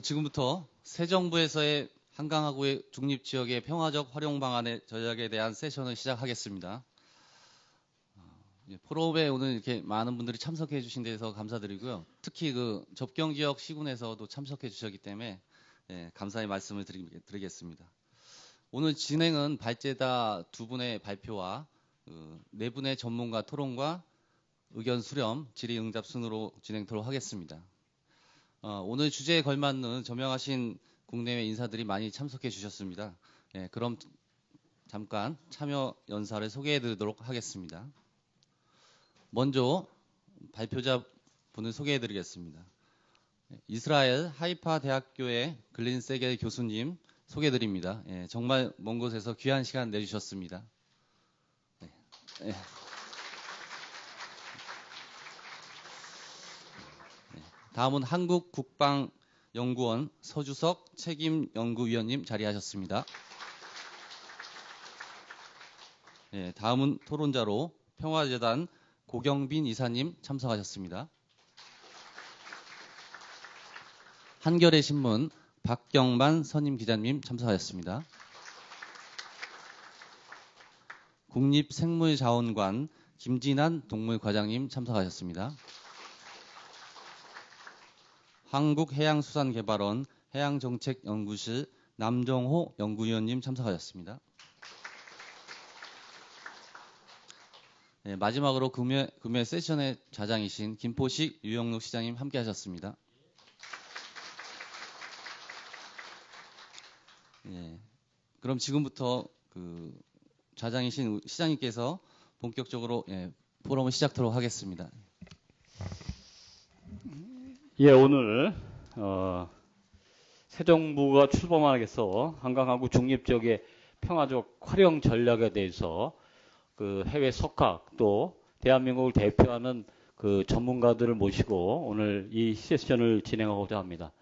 그럼 지금부터 새 정부에서의 한강하구의 중립지역의 평화적 활용 방안의 전략에 대한 세션을 시작하겠습니다. 포럼에 오늘 이렇게 많은 분들이 참석해 주신 데서 감사드리고요. 특히 그 접경지역 시군에서도 참석해 주셨기 때문에 감사의 말씀을 드리겠습니다. 오늘 진행은 발제다 두 분의 발표와 네 분의 전문가 토론과 의견 수렴, 질의응답 순으로 진행토록 하겠습니다. 오늘 주제에 걸맞는 저명하신 국내외 인사들이 많이 참석해 주셨습니다. 그럼 잠깐 참여 연사를 소개해 드리도록 하겠습니다. 먼저 발표자 분을 소개해 드리겠습니다. 이스라엘 하이파 대학교의 글린 세겔 교수님 소개해 드립니다. 정말 먼 곳에서 귀한 시간 내주셨습니다. 다음은 한국국방연구원 서주석 책임연구위원님 자리하셨습니다. 다음은 토론자로 평화재단 고경빈 이사님 참석하셨습니다. 한겨레 신문 박경만 선임 기자님 참석하셨습니다. 국립생물자원관 김진한 동물과장님 참석하셨습니다. 한국해양수산개발원 해양정책연구실 남정호 연구위원님 참석하셨습니다. 마지막으로 금요 세션의 좌장이신 김포식 유영록 시장님 함께하셨습니다. 그럼 지금부터 그 좌장이신 시장님께서 본격적으로 포럼을 시작하도록 하겠습니다. 오늘 새 정부가 출범하겠어 한강하구 중립지역의 평화적 활용 전략에 대해서 그 해외 석학 또 대한민국을 대표하는 그 전문가들을 모시고 오늘 이 세션을 진행하고자 합니다.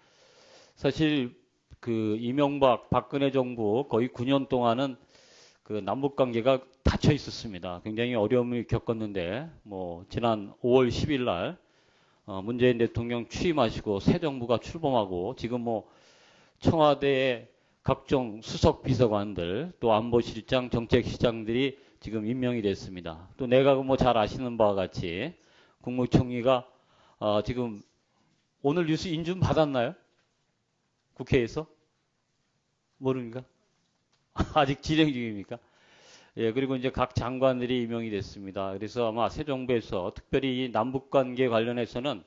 사실 그 이명박 박근혜 정부 거의 9년 동안은 그 남북 관계가 닫혀 있었습니다. 굉장히 어려움을 겪었는데 지난 5월 10일 날 문재인 대통령 취임하시고 새 정부가 출범하고 지금 청와대의 각종 수석 비서관들 또 안보실장 정책실장들이 지금 임명이 됐습니다. 또 내각은 잘 아시는 바와 같이 국무총리가 지금 오늘 뉴스 인준 받았나요? 국회에서? 모릅니까? 아직 진행 중입니까? 그리고 이제 각 장관들이 임명이 됐습니다. 그래서 아마 새 정부에서 특별히 이 남북 관계 관련해서는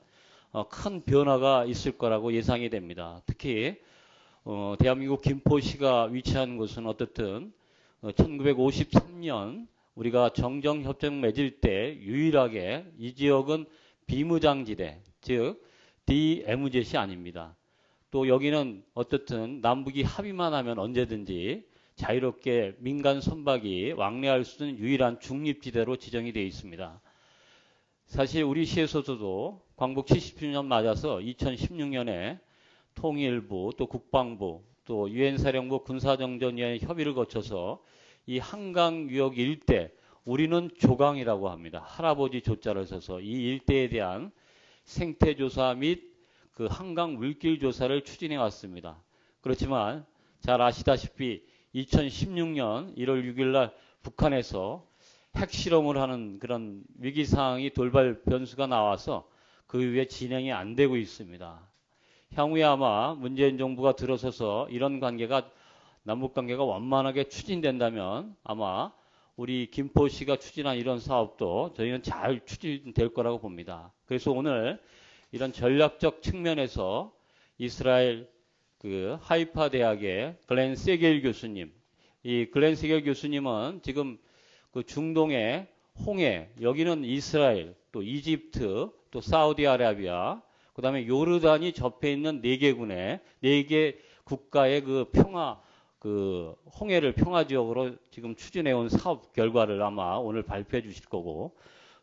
큰 변화가 있을 거라고 예상이 됩니다. 특히 대한민국 김포시가 위치한 곳은 어떻든 1953년 우리가 정정협정 맺을 때 유일하게 이 지역은 비무장지대, 즉 DMZ이 아닙니다. 또 여기는 어떻든 남북이 합의만 하면 언제든지 자유롭게 민간 선박이 왕래할 수 있는 유일한 중립지대로 지정이 되어 있습니다. 사실 우리 시에서도 광복 70주년 맞아서 2016년에 통일부 또 국방부 또 유엔사령부 군사정전위원회 협의를 거쳐서 이 한강 유역 일대 우리는 조강이라고 합니다. 할아버지 조자를 써서 이 일대에 대한 생태조사 및 그 한강 물길 조사를 추진해 왔습니다. 그렇지만 잘 아시다시피 2016년 1월 6일 날 북한에서 핵실험을 하는 그런 위기상황이 돌발 변수가 나와서 그 이후에 진행이 안 되고 있습니다. 향후에 아마 문재인 정부가 들어서서 이런 관계가 남북 관계가 원만하게 추진된다면 아마 우리 김포시가 추진한 이런 사업도 저희는 잘 추진될 거라고 봅니다. 그래서 오늘 이런 전략적 측면에서 이스라엘 그 하이파 대학의 글렌 세겔 교수님, 이 글렌 세겔 교수님은 지금 그 중동의 홍해, 여기는 이스라엘, 또 이집트, 또 사우디아라비아, 그 다음에 요르단이 접해 있는 4개군의 4개 국가의 그 평화, 그 홍해를 평화 지역으로 지금 추진해온 사업 결과를 아마 오늘 발표해 주실 거고,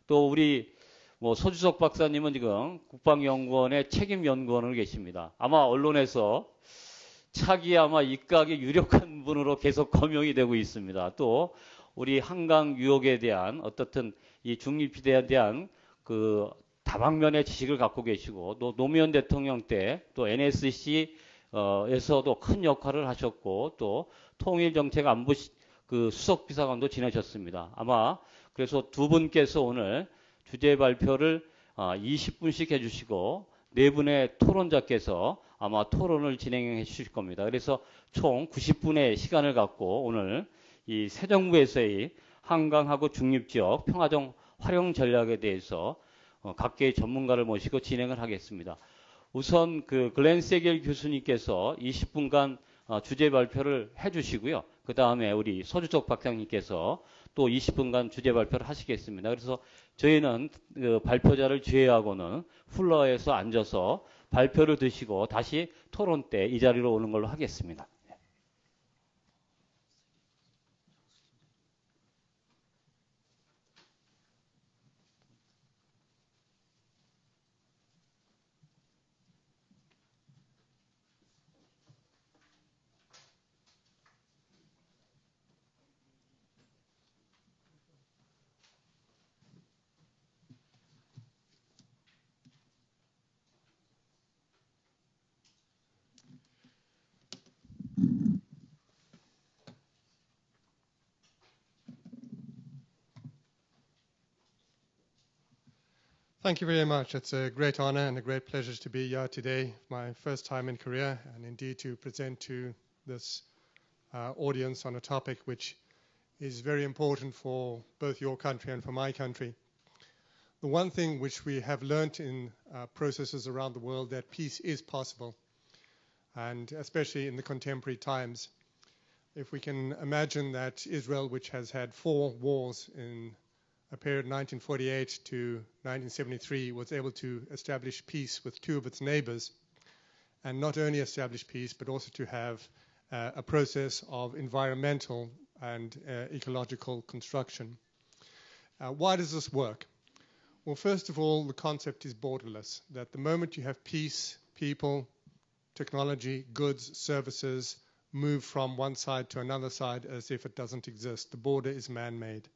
또 우리 서주석 박사님은 지금 국방연구원의 책임연구원으로 계십니다. 아마 언론에서 차기 아마 입각의 유력한 분으로 계속 거명이 되고 있습니다. 또 우리 한강 유역에 대한 어떻든 이 중립지대에 대한 그 다방면의 지식을 갖고 계시고 또 노무현 대통령 때 또 NSC 에서도 큰 역할을 하셨고 또 통일정책안보 그 수석비서관도 지내셨습니다. 아마 그래서 두 분께서 오늘 주제 발표를 20분씩 해주시고 네 분의 토론자께서 아마 토론을 진행해 주실 겁니다. 그래서 총 90분의 시간을 갖고 오늘 이 새 정부에서의 한강하고 중립지역 평화적 활용 전략에 대해서 각계의 전문가를 모시고 진행을 하겠습니다. 우선 그 글렌 세겔 교수님께서 20분간 주제 발표를 해주시고요. 그 다음에 우리 서주석 박사님께서 또 20분간 주제 발표를 하시겠습니다. 그래서 저희는 그 발표자를 제외하고는 플로어에서 앉아서 발표를 드시고 다시 토론 때 이 자리로 오는 걸로 하겠습니다. Thank you very much. It's a great honor and a great pleasure to be here today, my first time in Korea, and indeed to present to this audience on a topic which is very important for both your country and for my country. The one thing which we have learnt in processes around the world, that peace is possible, and especially in the contemporary times. If we can imagine that Israel, which has had 4 wars in a period 1948 to 1973, was able to establish peace with 2 of its neighbors, and not only establish peace, but also to have a process of environmental and ecological construction. Why does this work? Well, first of all, the concept is borderless, that the moment you have peace, people, technology, goods, services move from one side to another side as if it doesn't exist. The border is man-made.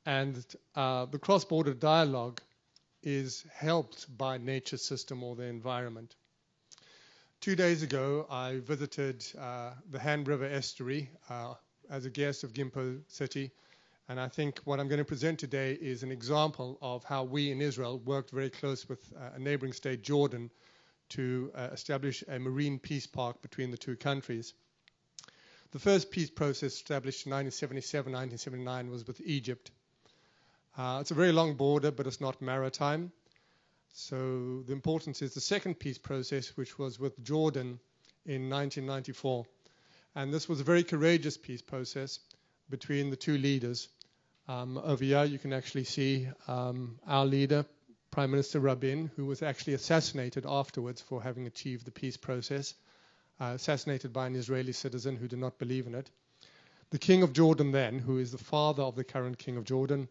And the cross-border dialogue is helped by nature's system or the environment. 2 days ago, I visited the Han River Estuary as a guest of Gimpo City, and I think what I'm going to present today is an example of how we in Israel worked very close with a neighboring state, Jordan, to establish a marine peace park between the 2 countries. The first peace process established in 1977, 1979 was with Egypt. It's a very long border, but it's not maritime. So the importance is the second peace process, which was with Jordan in 1994. And this was a very courageous peace process between the 2 leaders. Over here, you can actually see our leader, Prime Minister Rabin, who was actually assassinated afterwards for having achieved the peace process, assassinated by an Israeli citizen who did not believe in it. The King of Jordan then, who is the father of the current King of Jordan,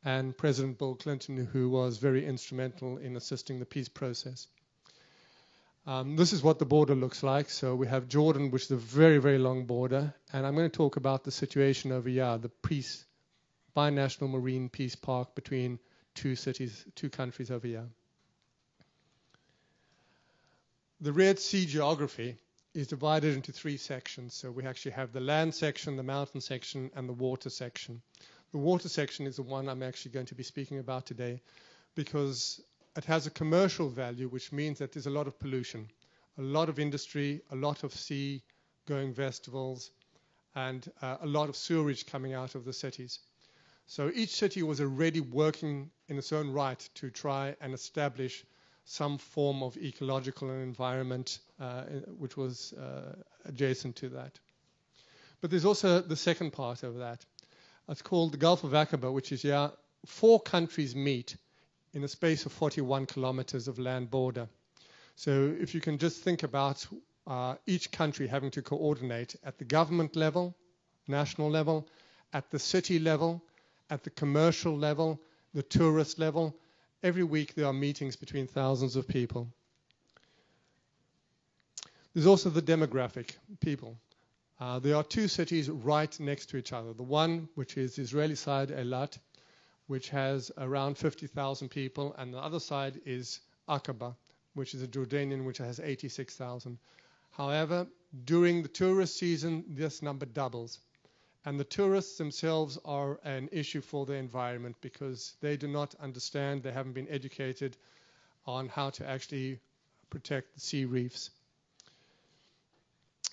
and President Bill Clinton, who was very instrumental in assisting the peace process. This is what the border looks like. So we have Jordan, which is a very, very long border. And I'm going to talk about the situation over here, the binational marine peace park between 2 cities, 2 countries over here. The Red Sea geography is divided into 3 sections. So we actually have the land section, the mountain section, and the water section. The water section is the one I'm actually going to be speaking about today because it has a commercial value, which means that there's a lot of pollution, a lot of industry, a lot of sea-going vegetables, and a lot of sewerage coming out of the cities. So each city was already working in its own right to try and establish some form of ecological and environment which was adjacent to that. But there's also the second part of that. It's called the Gulf of Aqaba, which is 4 countries meet in a space of 41 kilometers of land border. So if you can just think about each country having to coordinate at the government level, national level, at the city level, at the commercial level, the tourist level. Every week there are meetings between thousands of people. There's also the demographic, people. There are 2 cities right next to each other. The one, which is the Israeli side, Eilat, which has around 50,000 people, and the other side is Aqaba, which is a Jordanian which has 86,000. However, during the tourist season, this number doubles. And the tourists themselves are an issue for the environment because they do not understand, they haven't been educated on how to actually protect the sea reefs.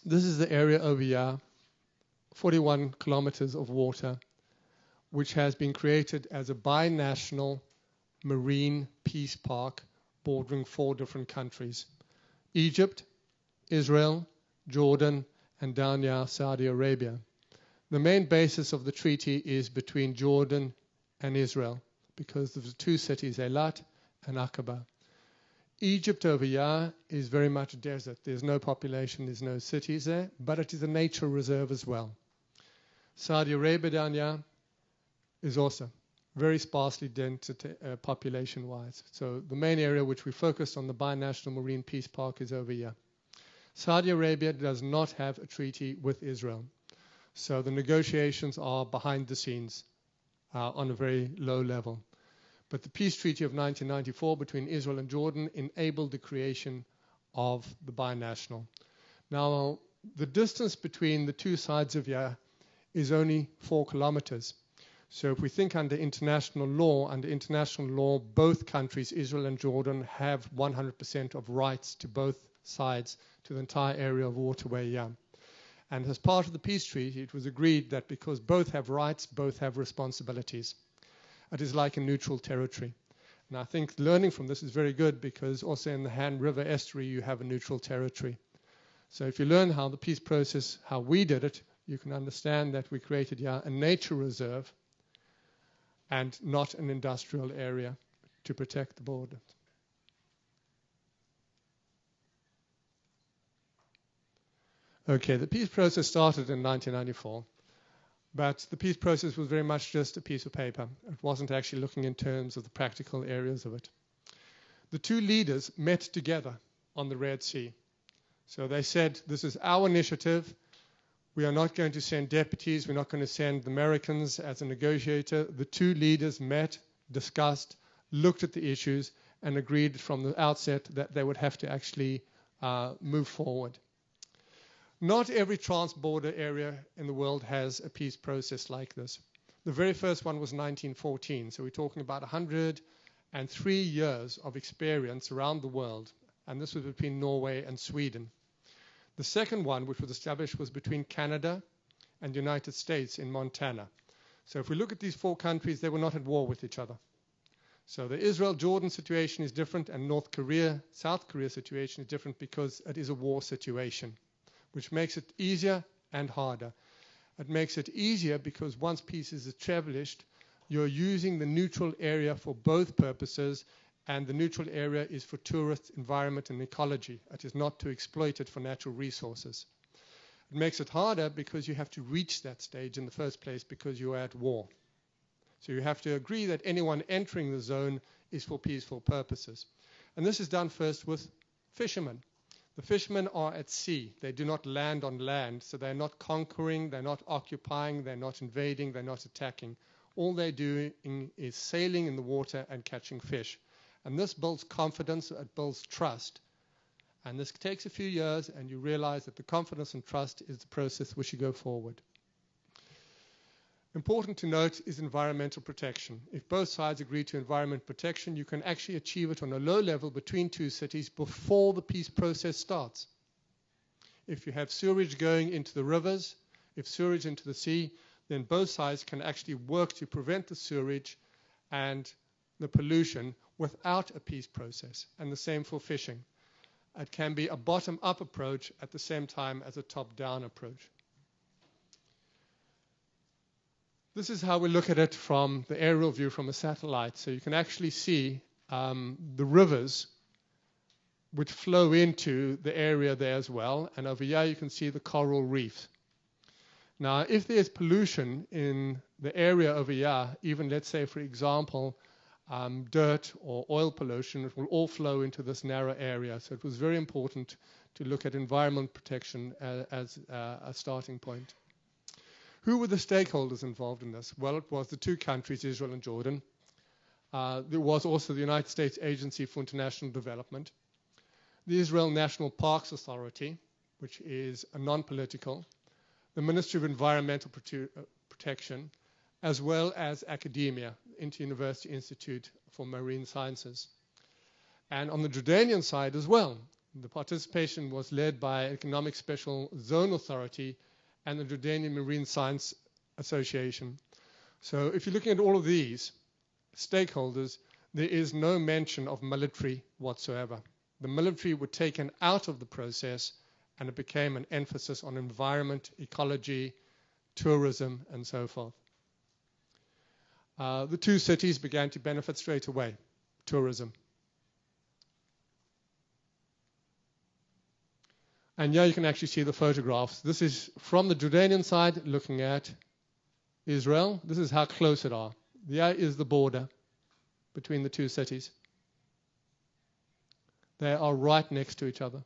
This is the area over here, 41 kilometers of water, which has been created as a binational marine peace park bordering 4 different countries: Egypt, Israel, Jordan, and down here, Saudi Arabia. The main basis of the treaty is between Jordan and Israel because of the 2 cities, Eilat and Aqaba. Egypt over here is very much desert. There's no population, there's no cities there, but it is a nature reserve as well. Saudi Arabia down here is also very sparsely density, population-wise. So the main area which we focused on, the binational marine peace park, is over here. Saudi Arabia does not have a treaty with Israel. So the negotiations are behind the scenes on a very low level. But the peace treaty of 1994 between Israel and Jordan enabled the creation of the binational. Now, the distance between the 2 sides of here is only 4 kilometers. So if we think under international law, both countries, Israel and Jordan, have 100% of rights to both sides, to the entire area of waterway here. And as part of the peace treaty, it was agreed that because both have rights, both have responsibilities. It is like a neutral territory. And I think learning from this is very good because also in the Han River estuary, you have a neutral territory. So if you learn how the peace process, how we did it, you can understand that we created here a nature reserve and not an industrial area to protect the border. Okay, the peace process started in 1994, but the peace process was very much just a piece of paper. It wasn't actually looking in terms of the practical areas of it. The 2 leaders met together on the Red Sea. So they said, this is our initiative. We are not going to send deputies. We're not going to send the Americans as a negotiator. The 2 leaders met, discussed, looked at the issues, and agreed from the outset that they would have to actually move forward. Not every trans-border area in the world has a peace process like this. The very first one was 1914, so we're talking about 103 years of experience around the world, and this was between Norway and Sweden. The second one, which was established, was between Canada and the United States in Montana. So if we look at these 4 countries, they were not at war with each other. So the Israel-Jordan situation is different, and North Korea, South Korea situation is different because it is a war situation, which makes it easier and harder. It makes it easier because once peace is established, you're using the neutral area for both purposes, and the neutral area is for tourist environment and ecology. It is not to exploit it for natural resources. It makes it harder because you have to reach that stage in the first place because you're at war. So you have to agree that anyone entering the zone is for peaceful purposes. And this is done first with fishermen. The fishermen are at sea. They do not land on land, so they're not conquering, they're not occupying, they're not invading, they're not attacking. All they're doing is sailing in the water and catching fish. And this builds confidence, it builds trust. And this takes a few years, and you realize that the confidence and trust is the process which you go forward. Important to note is environmental protection. If both sides agree to environment protection, you can actually achieve it on a low level between 2 cities before the peace process starts. If you have sewage going into the rivers, if sewage into the sea, then both sides can actually work to prevent the sewage and the pollution without a peace process. And the same for fishing. It can be a bottom-up approach at the same time as a top-down approach. This is how we look at it from the aerial view from a satellite. So you can actually see the rivers which flow into the area there as well. And over here you can see the coral reef. Now, if there's pollution in the area over here, even let's say, for example, dirt or oil pollution, it will all flow into this narrow area. So it was very important to look at environment protection as a starting point. Who were the stakeholders involved in this? Well, it was the 2 countries, Israel and Jordan. There was also the United States Agency for International Development. the Israel National Parks Authority, which is a non-political, the Ministry of Environmental Protection, as well as academia, Inter-University Institute for Marine Sciences. And on the Jordanian side as well, the participation was led by Economic Special Zone Authority and the Jordanian Marine Science Association. So if you're looking at all of these stakeholders, there is no mention of military whatsoever. The military were taken out of the process, and it became an emphasis on environment, ecology, tourism, and so forth. The two cities began to benefit straight away, tourism. And here you can actually see the photographs. This is from the Jordanian side looking at Israel. This is how close it are. There is the border between the two cities. They are right next to each other.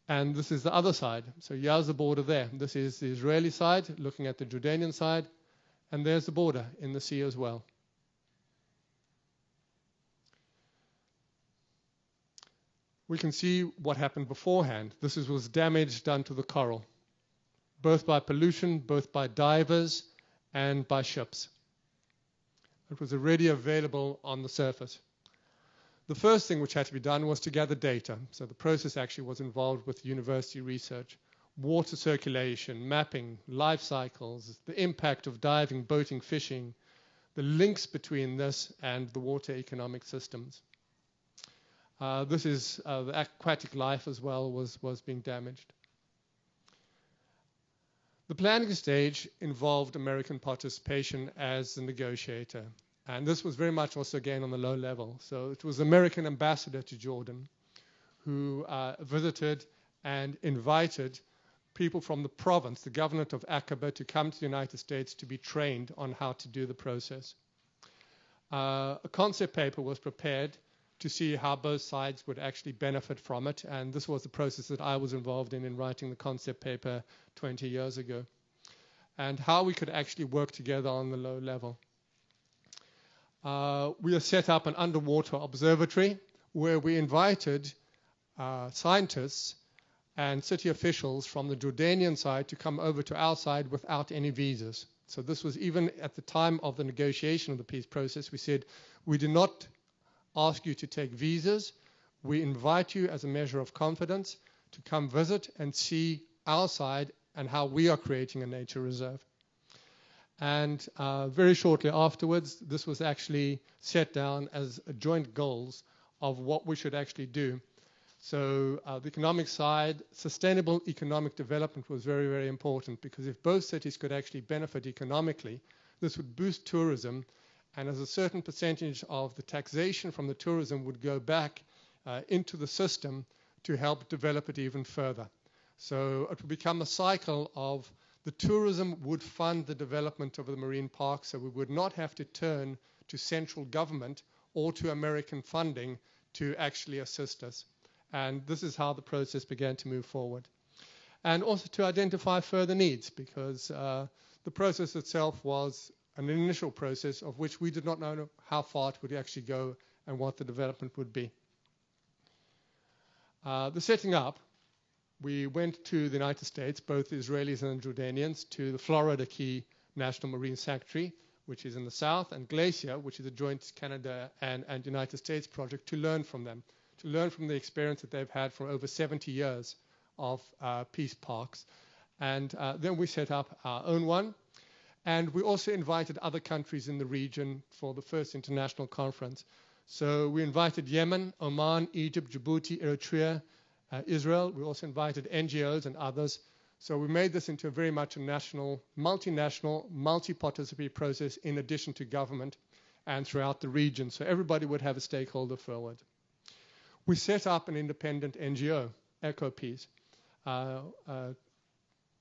And this is the other side. So here's the border there. This is the Israeli side looking at the Jordanian side. And there's the border in the sea as well. We can see what happened beforehand. This was damage done to the coral, both by pollution, both by divers, and by ships. It was already available on the surface. The first thing which had to be done was to gather data. So the process actually was involved with university research, water circulation, mapping, life cycles, the impact of diving, boating, fishing, the links between this and the water economic systems. This is the aquatic life as well was being damaged. The planning stage involved American participation as the negotiator. And this was very much also again on the low level. So it was the American ambassador to Jordan who visited and invited people from the province, the governorate of Aqaba, to come to the United States to be trained on how to do the process. A concept paper was prepared to see how both sides would actually benefit from it. And this was the process that I was involved in writing the concept paper 20 years ago. And how we could actually work together on the low level. We have set up an underwater observatory where we invited scientists and city officials from the Jordanian side to come over to our side without any visas. So this was even at the time of the negotiation of the peace process. We said, we do not ask you to take visas. We invite you as a measure of confidence to come visit and see our side and how we are creating a nature reserve. And very shortly afterwards, this was actually set down as joint goals of what we should actually do. So the economic side, sustainable economic development was very, very important, because if both cities could actually benefit economically, this would boost tourism, and as a certain percentage of the taxation from the tourism would go back into the system to help develop it even further. So it would become a cycle of the tourism would fund the development of the marine park, so we would not have to turn to central government or to American funding to actually assist us. And this is how the process began to move forward. And also to identify further needs, because the process itself was an initial process of which we did not know how far it would actually go and what the development would be. The setting up, we went to the United States, both Israelis and Jordanians, to the Florida Key National Marine Sanctuary, which is in the south, and Glacier, which is a joint Canada and United States project, to learn from them, to learn from the experience that they've had for over 70 years of peace parks. And then we set up our own one. And we also invited other countries in the region for the first international conference. So we invited Yemen, Oman, Egypt, Djibouti, Eritrea, Israel. We also invited NGOs and others. So we made this into a very much a national, multinational, multi-participatory process in addition to government and throughout the region. So everybody would have a stakeholder forward. We set up an independent NGO, EcoPeace,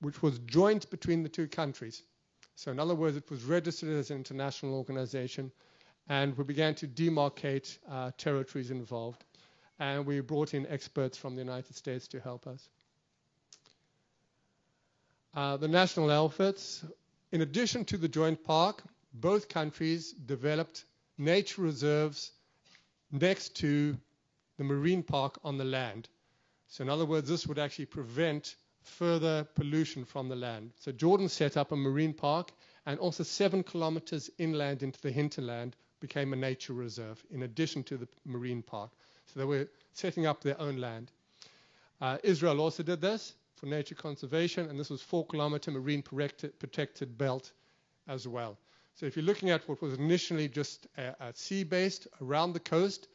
which was joint between the two countries. So in other words, it was registered as an international organization, and we began to demarcate territories involved. And we brought in experts from the United States to help us. The national efforts, in addition to the joint park, both countries developed nature reserves next to the marine park on the land. So in other words, this would actually prevent further pollution from the land. So Jordan set up a marine park, and also 7 kilometers inland into the hinterland became a nature reserve in addition to the marine park. So they were setting up their own land. Israel also did this for nature conservation, and this was 4-kilometer marine protected belt as well. So if you're looking at what was initially just a sea-based around the coast,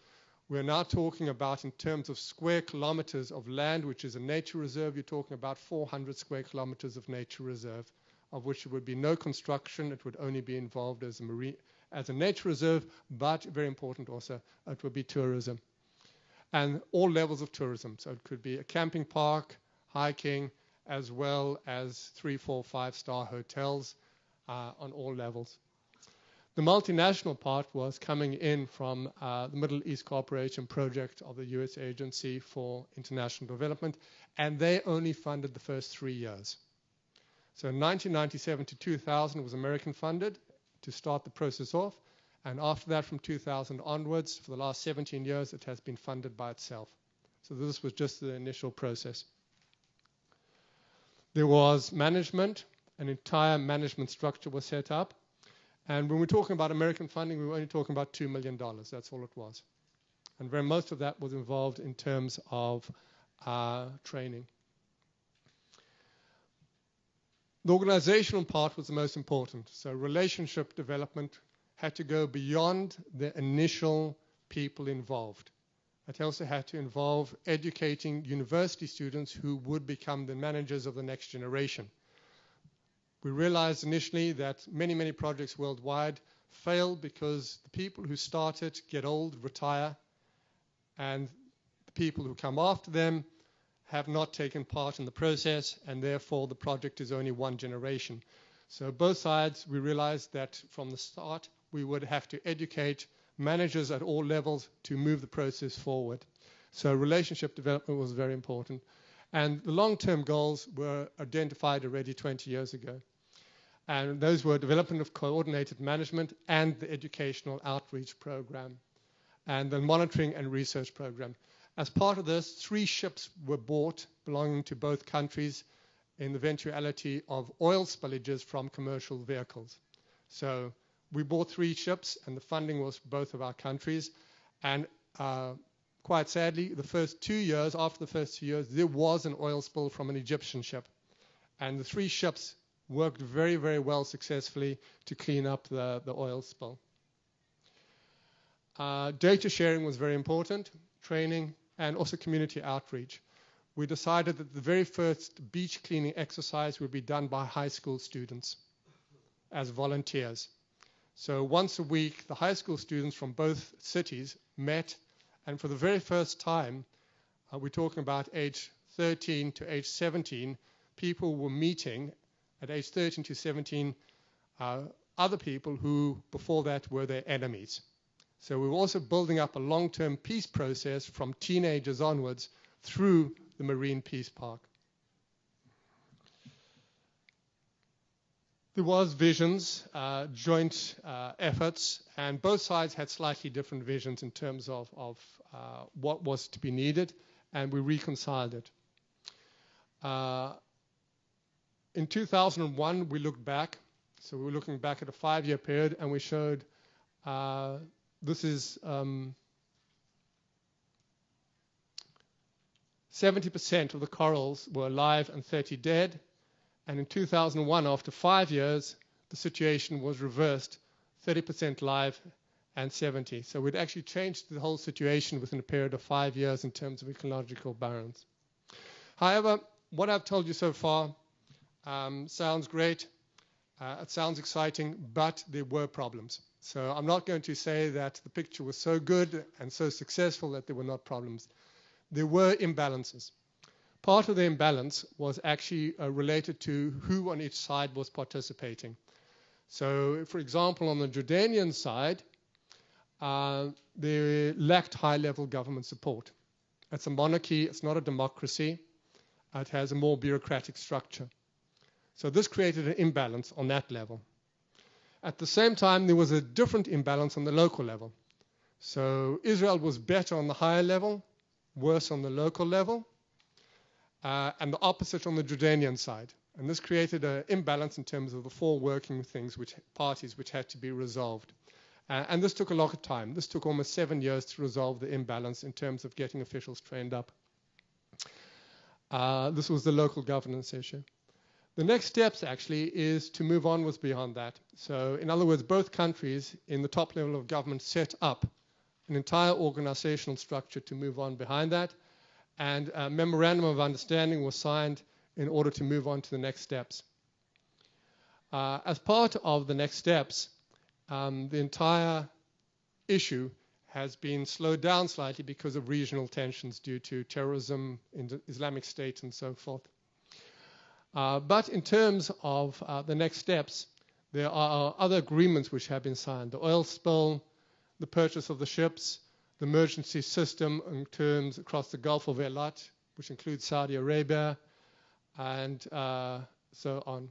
we're now talking about, in terms of square kilometers of land, which is a nature reserve, you're talking about 400 square kilometers of nature reserve, of which there would be no construction. It would only be involved as a nature reserve, but very important also, it would be tourism. And all levels of tourism. So it could be a camping park, hiking, as well as 3, 4, 5-star hotels on all levels. The multinational part was coming in from the Middle East Cooperation Project of the U.S. Agency for International Development, and they only funded the first 3 years. So in 1997 to 2000 was American funded to start the process off, and after that, from 2000 onwards, for the last 17 years, it has been funded by itself. So this was just the initial process. There was management, an entire management structure was set up. And when we're talking about American funding, we were only talking about $2 million. That's all it was. And most of that was involved in terms of training. The organizational part was the most important. So relationship development had to go beyond the initial people involved. It also had to involve educating university students who would become the managers of the next generation. We realized initially that many projects worldwide fail because the people who start it get old, retire, and the people who come after them have not taken part in the process, and therefore the project is only one generation. So both sides, we realized that from the start, we would have to educate managers at all levels to move the process forward. So relationship development was very important. And the long-term goals were identified already 20 years ago. And those were development of coordinated management and the educational outreach program and the monitoring and research program. As part of this, 3 ships were bought belonging to both countries in the eventuality of oil spillages from commercial vehicles. So we bought 3 ships, and the funding was both of our countries. And quite sadly, after the first 2 years, there was an oil spill from an Egyptian ship. And the 3 ships worked very well successfully to clean up the oil spill. Data sharing was very important, training, and also community outreach. We decided that the very first beach cleaning exercise would be done by high school students as volunteers. So once a week, the high school students from both cities met, and for the very first time, we're talking about age 13 to age 17, people were meeting at age 13 to 17 other people who before that were their enemies. So we were also building up a long-term peace process from teenagers onwards through the Marine Peace Park. There was visions, joint efforts, and both sides had slightly different visions in terms of what was to be needed, and we reconciled it. In 2001, we looked back. So we were looking back at a 5-year period, and we showed this is 70% of the corals were alive and 30 dead. And in 2001, after 5 years, the situation was reversed, 30% live and 70. So we'd actually changed the whole situation within a period of 5 years in terms of ecological balance. However, what I've told you so far sounds great, it sounds exciting, but there were problems. So I'm not going to say that the picture was so good and so successful that there were not problems. There were imbalances. Part of the imbalance was actually related to who on each side was participating. So, for example, on the Jordanian side, they lacked high-level government support. It's a monarchy, it's not a democracy. It has a more bureaucratic structure. So this created an imbalance on that level. At the same time, there was a different imbalance on the local level. So Israel was better on the higher level, worse on the local level, and the opposite on the Jordanian side. And this created an imbalance in terms of the four working parties which had to be resolved. And this took a lot of time. This took almost 7 years to resolve the imbalance in terms of getting officials trained up. This was the local governance issue. The next steps actually is to move onwards beyond that. So in other words, both countries in the top level of government set up an entire organizational structure to move on behind that. And a memorandum of understanding was signed in order to move on to the next steps. As part of the next steps, the entire issue has been slowed down slightly because of regional tensions due to terrorism, Islamic State, and so forth. But in terms of the next steps, there are other agreements which have been signed. The oil spill, the purchase of the ships, the emergency system in terms across the Gulf of Eilat, which includes Saudi Arabia, and so on.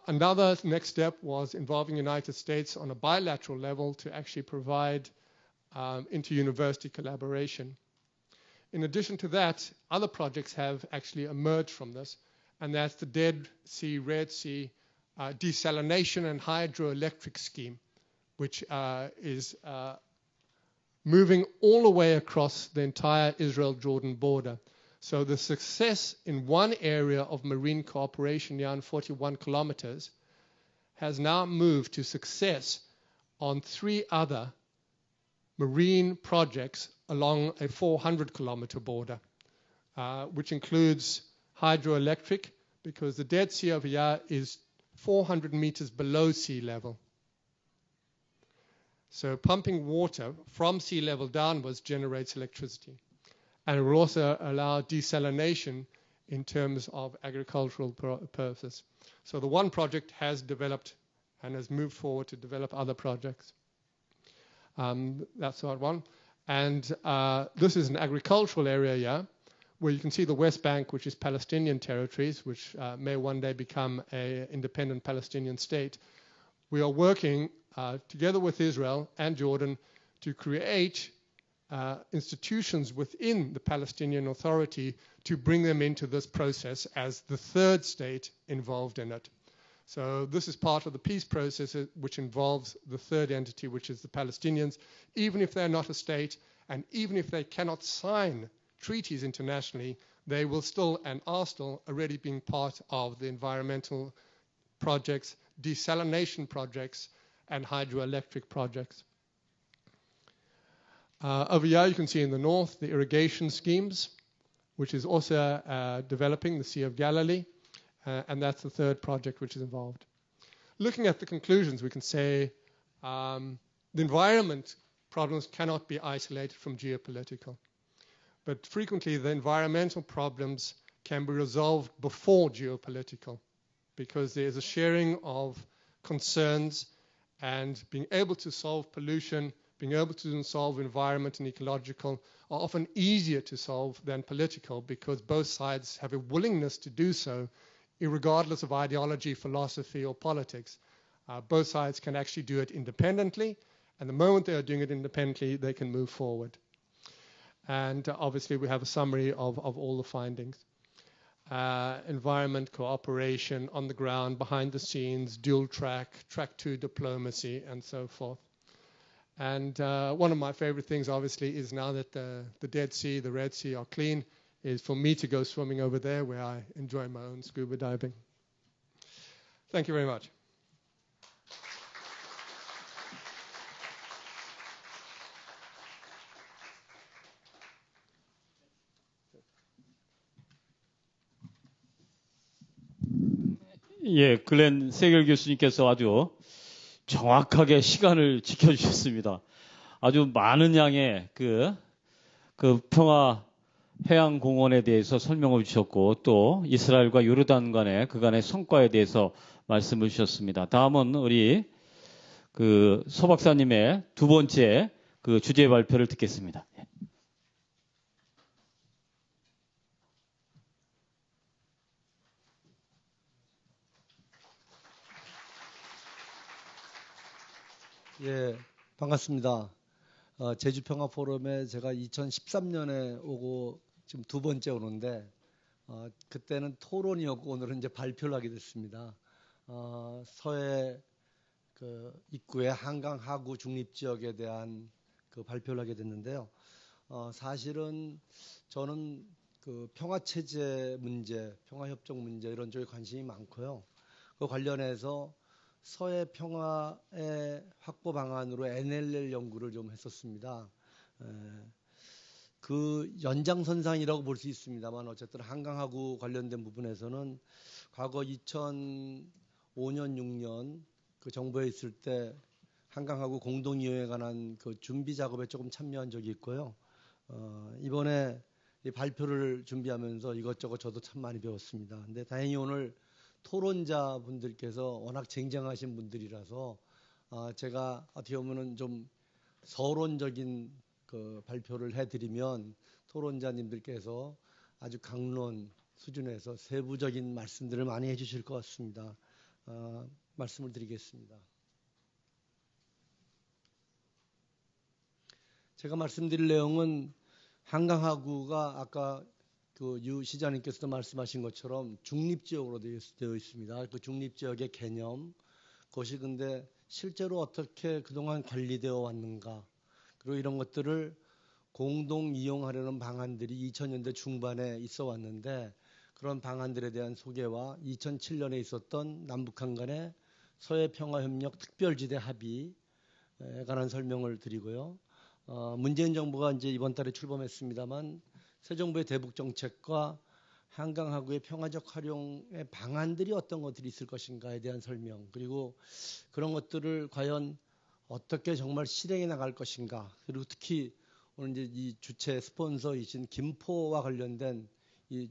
Another next step was involving the United States on a bilateral level to actually provide inter-university collaboration. In addition to that, other projects have actually emerged from this, and that's the Dead Sea, Red Sea desalination and hydroelectric scheme, which is moving all the way across the entire Israel-Jordan border. So the success in one area of marine cooperation, beyond 41 kilometers, has now moved to success on 3 other marine projects along a 400-kilometer border, which includes hydroelectric, because the Dead Sea over here is 400 meters below sea level. So pumping water from sea level downwards generates electricity. And it will also allow desalination in terms of agricultural purposes. So the one project has developed and has moved forward to develop other projects. That's that one. And this is an agricultural area here, where you can see the West Bank, which is Palestinian territories, which may one day become an independent Palestinian state. We are working together with Israel and Jordan to create institutions within the Palestinian Authority to bring them into this process as the third state involved in it. So this is part of the peace process, which involves the third entity, which is the Palestinians, even if they're not a state, and even if they cannot sign treaties internationally, they will still and are still already being part of the environmental projects, desalination projects, and hydroelectric projects. Over here you can see in the north the irrigation schemes, which is also developing the Sea of Galilee, and that's the third project which is involved. Looking at the conclusions, we can say the environment problems cannot be isolated from geopolitical, but frequently the environmental problems can be resolved before geopolitical, because there is a sharing of concerns, and being able to solve pollution, being able to solve environment and ecological are often easier to solve than political, because both sides have a willingness to do so, irregardless of ideology, philosophy, or politics. Both sides can actually do it independently, and the moment they are doing it independently, they can move forward. And obviously we have a summary of all the findings. Environment, cooperation, on the ground, behind the scenes, dual track, track 2 diplomacy, and so forth. And one of my favorite things, obviously, is now that the Dead Sea, the Red Sea are clean, is for me to go swimming over there where I enjoy my own scuba diving. Thank you very much. 예, 글렌 세겔 교수님께서 아주 정확하게 시간을 지켜주셨습니다. 아주 많은 양의 그 평화 해양공원에 대해서 설명을 주셨고, 또 이스라엘과 요르단 간의 그간의 성과에 대해서 말씀을 주셨습니다. 다음은 우리 서 박사님의 두 번째 주제 발표를 듣겠습니다. 예, 반갑습니다. 제주평화 포럼에 제가 2013년에 오고 지금 두 번째 오는데 그때는 토론이었고 오늘은 이제 발표를 하게 됐습니다. 서해 그 입구의 한강 하구 중립 지역에 대한 그 발표를 하게 됐는데요. 사실은 저는 그 평화 체제 문제, 평화 협정 문제 이런 쪽에 관심이 많고요. 그 관련해서 서해 평화의 확보 방안으로 NLL 연구를 좀 했었습니다. 그 연장선상이라고 볼 수 있습니다만 어쨌든 한강하고 관련된 부분에서는 과거 2005년, 6년 그 정부에 있을 때 한강하고 공동이용에 관한 그 준비 작업에 조금 참여한 적이 있고요. 이번에 이 발표를 준비하면서 이것저것 저도 참 많이 배웠습니다. 근데 다행히 오늘 토론자 분들께서 워낙 쟁쟁하신 분들이라서 제가 어떻게 보면은 좀 서론적인 그 발표를 해드리면 토론자님들께서 아주 강론 수준에서 세부적인 말씀들을 많이 해주실 것 같습니다. 말씀을 드리겠습니다. 제가 말씀드릴 내용은 한강하구가 아까 그 유 시장님께서도 말씀하신 것처럼 중립지역으로 되어 있습니다. 그 중립지역의 개념, 그것이 근데 실제로 어떻게 그동안 관리되어 왔는가, 그리고 이런 것들을 공동 이용하려는 방안들이 2000년대 중반에 있어 왔는데 그런 방안들에 대한 소개와 2007년에 있었던 남북한 간의 서해 평화협력 특별지대 합의에 관한 설명을 드리고요. 문재인 정부가 이제 이번 달에 출범했습니다만 새 정부의 대북 정책과 한강하구의 평화적 활용의 방안들이 어떤 것들이 있을 것인가에 대한 설명, 그리고 그런 것들을 과연 어떻게 정말 실행해 나갈 것인가, 그리고 특히 오늘 이제 이 주최 스폰서이신 김포와 관련된 이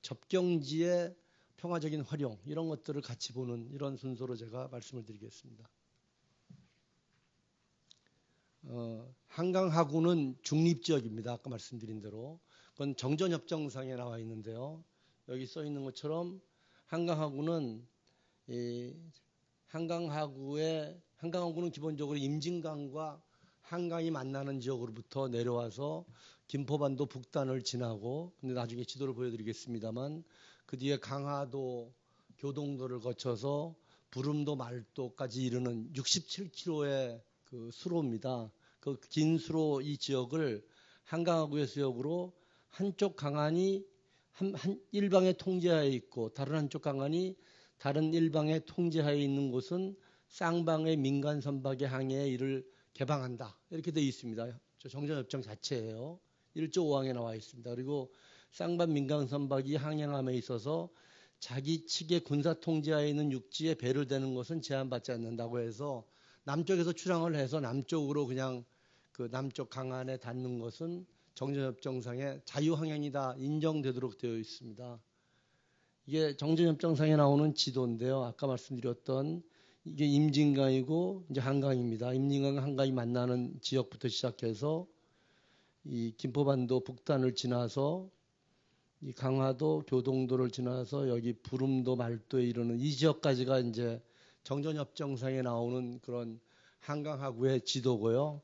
접경지의 평화적인 활용, 이런 것들을 같이 보는 이런 순서로 제가 말씀을 드리겠습니다. 한강하구는 중립지역입니다. 아까 말씀드린 대로. 그건 정전협정상에 나와 있는데요. 여기 써 있는 것처럼 한강하구는 한강하구는 기본적으로 임진강과 한강이 만나는 지역으로부터 내려와서 김포반도 북단을 지나고, 근데 나중에 지도를 보여드리겠습니다.만 그 뒤에 강화도, 교동도를 거쳐서 부름도 말도까지 이르는 67km의 그 수로입니다. 그 긴 수로 이 지역을 한강하구의 수역으로 한쪽 강안이 일방의 통제하에 있고 다른 한쪽 강안이 다른 일방의 통제하에 있는 곳은 쌍방의 민간 선박의 항해에 이를 개방한다. 이렇게 되어 있습니다. 저 정전협정 자체예요. 1조 5항에 나와 있습니다. 그리고 쌍방 민간 선박이 항행함에 있어서 자기 측의 군사 통제하에 있는 육지에 배를 대는 것은 제한받지 않는다고 해서 남쪽에서 출항을 해서 남쪽으로 그냥 그 남쪽 강안에 닿는 것은 정전협정상의 자유항행이다 인정되도록 되어 있습니다. 이게 정전협정상에 나오는 지도인데요. 아까 말씀드렸던 이게 임진강이고 이제 한강입니다. 임진강 한강이 만나는 지역부터 시작해서 이 김포반도 북단을 지나서 이 강화도 교동도를 지나서 여기 부름도 말도에 이르는 이 지역까지가 이제 정전협정상에 나오는 그런 한강하구의 지도고요.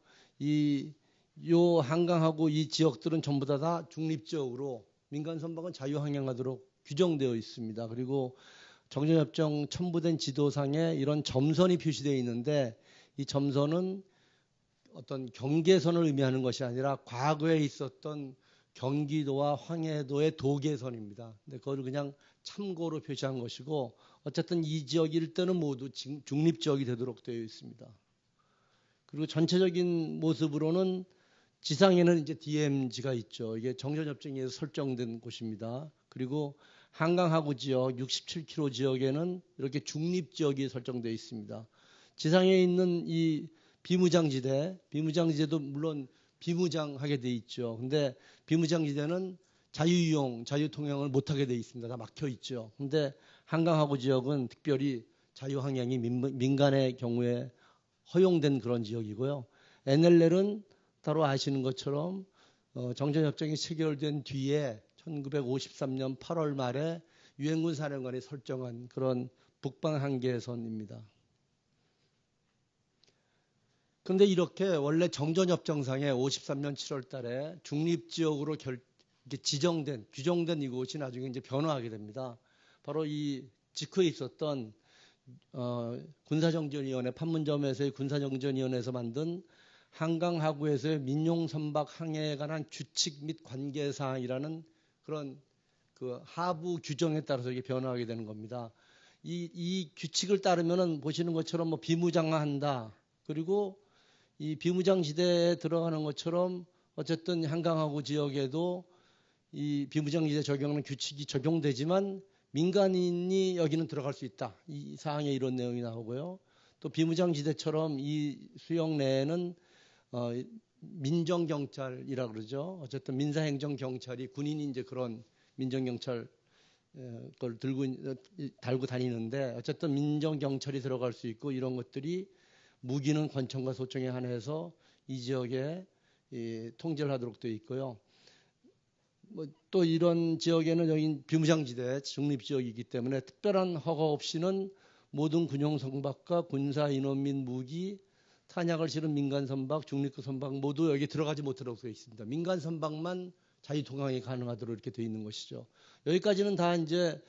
요 한강하구 이 지역들은 전부 다 중립지역으로 민간 선박은 자유항행하도록 규정되어 있습니다. 그리고 정전협정 첨부된 지도상에 이런 점선이 표시되어 있는데 이 점선은 어떤 경계선을 의미하는 것이 아니라 과거에 있었던 경기도와 황해도의 도계선입니다. 근데 그걸 그냥 참고로 표시한 것이고 어쨌든 이 지역 일대는 모두 중립지역이 되도록 되어 있습니다. 그리고 전체적인 모습으로는 지상에는 이제 DMZ가 있죠. 이게 정전협정에서 설정된 곳입니다. 그리고 한강하구 지역 67km 지역에는 이렇게 중립지역이 설정되어 있습니다. 지상에 있는 이 비무장지대도 물론 비무장하게 돼 있죠. 근데 비무장지대는 자유이용, 자유통행을 못하게 돼 있습니다. 다 막혀 있죠. 근데 한강하구 지역은 특별히 자유항행이 민간의 경우에 허용된 그런 지역이고요. NLL은 따로 아시는 것처럼 정전협정이 체결된 뒤에 1953년 8월 말에 유엔군 사령관이 설정한 그런 북방 한계선입니다. 근데 이렇게 원래 정전협정상에 53년 7월 달에 중립지역으로 이렇게 지정된, 규정된 이곳이 나중에 이제 변화하게 됩니다. 바로 이 직후에 있었던 군사정전위원회, 판문점에서의 군사정전위원회에서 만든 한강 하구에서의 민용선박 항해에 관한 규칙 및 관계사항이라는 그런 그 하부 규정에 따라서 이게 변화하게 되는 겁니다. 이 규칙을 따르면은 보시는 것처럼 뭐 비무장화한다. 그리고 이 비무장지대에 들어가는 것처럼 어쨌든 한강하구 지역에도 이 비무장지대 적용하는 규칙이 적용되지만 민간인이 여기는 들어갈 수 있다. 이 사항에 이런 내용이 나오고요. 또 비무장지대처럼 이 수역 내에는 민정경찰이라 그러죠. 어쨌든 민사행정경찰이 군인이 이제 그런 민정경찰 걸 달고 다니는데 어쨌든 민정경찰이 들어갈 수 있고 이런 것들이 무기는 권총과 소총에 한해서 이 지역에 통제를 하도록 되어 있고요. 뭐 또 이런 지역에는 여기 비무장지대 중립지역이기 때문에 특별한 허가 없이는 모든 군용 선박과 군사 인원 및 무기, 탄약을 실은 민간 선박, 중립국 선박 모두 여기 들어가지 못하도록 되어 있습니다. 민간 선박만 자유 통항이 가능하도록 이렇게 되어 있는 것이죠. 여기까지는 다 이제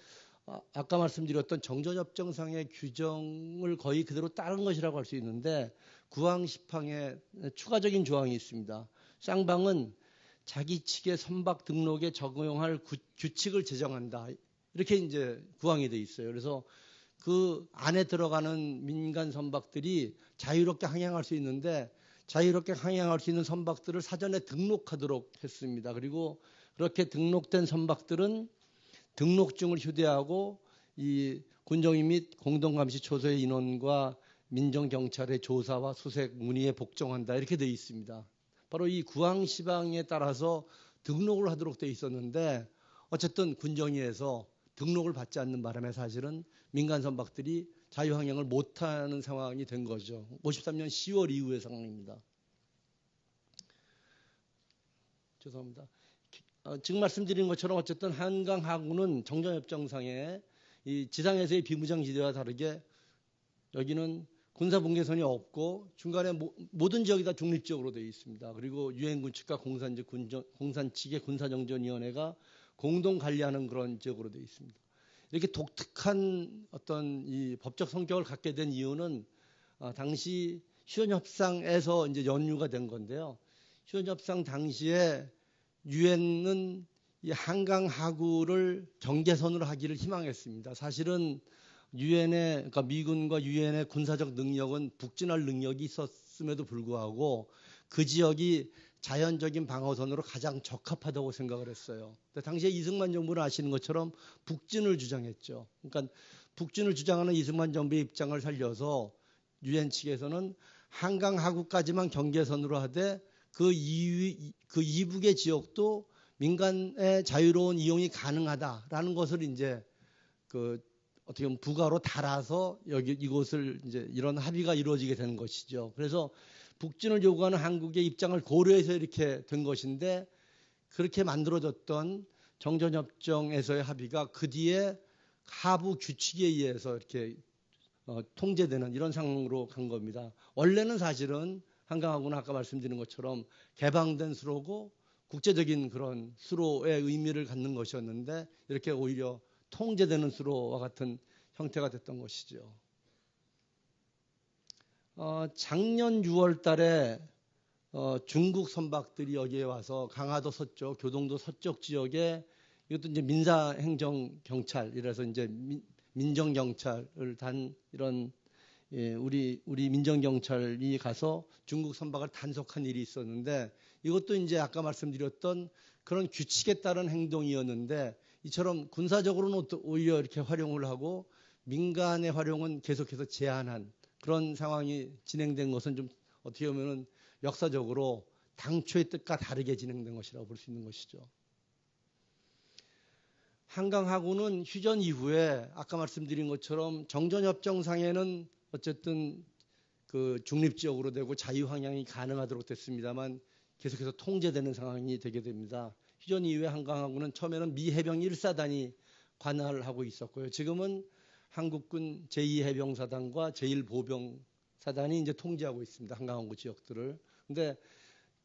아까 말씀드렸던 정전협정상의 규정을 거의 그대로 따른 것이라고 할 수 있는데 구항 10항에 추가적인 조항이 있습니다. 쌍방은 자기 측의 선박 등록에 적용할 규칙을 제정한다. 이렇게 이제 구항이 돼 있어요. 그래서 그 안에 들어가는 민간 선박들이 자유롭게 항행할 수 있는데 자유롭게 항행할 수 있는 선박들을 사전에 등록하도록 했습니다. 그리고 그렇게 등록된 선박들은 등록증을 휴대하고 이 군정위 및 공동감시 초소의 인원과 민정경찰의 조사와 수색 문의에 복종한다. 이렇게 되어 있습니다. 바로 이 구항 10항에 따라서 등록을 하도록 되어 있었는데 어쨌든 군정위에서 등록을 받지 않는 바람에 사실은 민간 선박들이 자유항행을 못하는 상황이 된 거죠. 53년 10월 이후의 상황입니다. 죄송합니다. 지금 말씀드린 것처럼 어쨌든 한강 하구는 정전협정상에 이 지상에서의 비무장지대와 다르게 여기는 군사분계선이 없고 중간에 모든 지역이 다 중립지역으로 되어 있습니다. 그리고 유엔군 측과 공산 측의 군사정전위원회가 공동 관리하는 그런 지역으로 되어 있습니다. 이렇게 독특한 어떤 이 법적 성격을 갖게 된 이유는 당시 휴전협상에서 이제 연유가 된 건데요. 휴전협상 당시에 유엔은 이 한강 하구를 경계선으로 하기를 희망했습니다. 사실은 유엔의 그러니까 미군과 유엔의 군사적 능력은 북진할 능력이 있었음에도 불구하고 그 지역이 자연적인 방어선으로 가장 적합하다고 생각을 했어요. 당시에 이승만 정부는 아시는 것처럼 북진을 주장했죠. 그러니까 북진을 주장하는 이승만 정부의 입장을 살려서 유엔 측에서는 한강 하구까지만 경계선으로 하되 그 이북의 지역도 민간의 자유로운 이용이 가능하다라는 것을 이제 어떻게 보면 부가로 달아서 이곳을 이제 이런 합의가 이루어지게 된 것이죠. 그래서 북진을 요구하는 한국의 입장을 고려해서 이렇게 된 것인데 그렇게 만들어졌던 정전협정에서의 합의가 그 뒤에 하부 규칙에 의해서 이렇게 통제되는 이런 상황으로 간 겁니다. 원래는 사실은 한강하구는 아까 말씀드린 것처럼 개방된 수로고 국제적인 그런 수로의 의미를 갖는 것이었는데 이렇게 오히려 통제되는 수로와 같은 형태가 됐던 것이죠. 작년 6월 달에 중국 선박들이 여기에 와서 강화도 서쪽, 교동도 서쪽 지역에 이것도 이제 민사행정경찰이라서 이제 민정경찰을 단 이런 우리 민정경찰이 가서 중국 선박을 단속한 일이 있었는데 이것도 이제 아까 말씀드렸던 그런 규칙에 따른 행동이었는데 이처럼 군사적으로는 오히려 이렇게 활용을 하고 민간의 활용은 계속해서 제한한 그런 상황이 진행된 것은 좀 어떻게 보면은 역사적으로 당초의 뜻과 다르게 진행된 것이라고 볼 수 있는 것이죠. 한강하구는 휴전 이후에 아까 말씀드린 것처럼 정전협정상에는 어쨌든 그 중립지역으로 되고 자유항행이 가능하도록 됐습니다만 계속해서 통제되는 상황이 되게 됩니다. 휴전 이후에 한강하구는 처음에는 미 해병 1사단이 관할을 하고 있었고요. 지금은 한국군 제2해병사단과 제1보병 사단이 이제 통제하고 있습니다. 한강항구 지역들을. 근데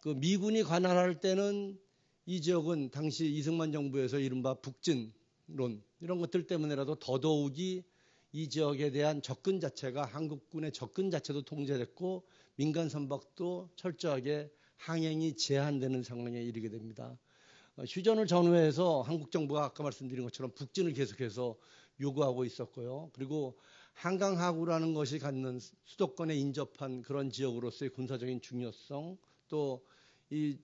그 미군이 관할할 때는 이 지역은 당시 이승만 정부에서 이른바 북진론 이런 것들 때문에라도 더더욱이 이 지역에 대한 접근 자체가 한국군의 접근 자체도 통제됐고 민간 선박도 철저하게 항행이 제한되는 상황에 이르게 됩니다. 휴전을 전후해서 한국 정부가 아까 말씀드린 것처럼 북진을 계속해서 요구하고 있었고요. 그리고 한강 하구라는 것이 갖는 수도권에 인접한 그런 지역으로서의 군사적인 중요성, 또 이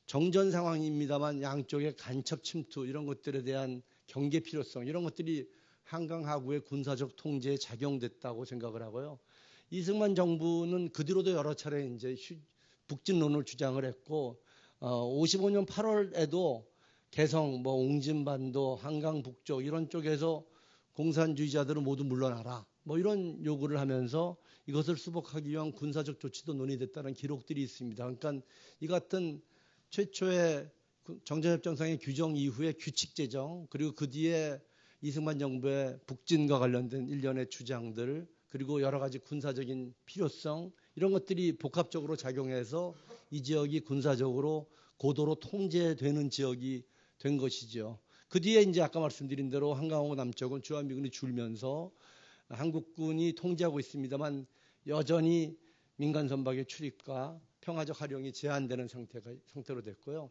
정전 상황입니다만 양쪽의 간첩 침투 이런 것들에 대한 경계 필요성 이런 것들이 한강 하구의 군사적 통제에 작용됐다고 생각을 하고요. 이승만 정부는 그 뒤로도 여러 차례 이제 북진론을 주장을 했고 55년 8월에도 개성, 뭐 옹진반도, 한강 북쪽 이런 쪽에서 공산주의자들은 모두 물러나라. 뭐 이런 요구를 하면서 이것을 수복하기 위한 군사적 조치도 논의됐다는 기록들이 있습니다. 그러니까 이 같은 최초의 정전협정상의 규정 이후의 규칙 제정 그리고 그 뒤에 이승만 정부의 북진과 관련된 일련의 주장들 그리고 여러 가지 군사적인 필요성 이런 것들이 복합적으로 작용해서 이 지역이 군사적으로 고도로 통제되는 지역이 된 것이죠. 그 뒤에 이제 아까 말씀드린 대로 한강하구 남쪽은 주한미군이 줄면서 한국군이 통제하고 있습니다만 여전히 민간 선박의 출입과 평화적 활용이 제한되는 상태로 됐고요.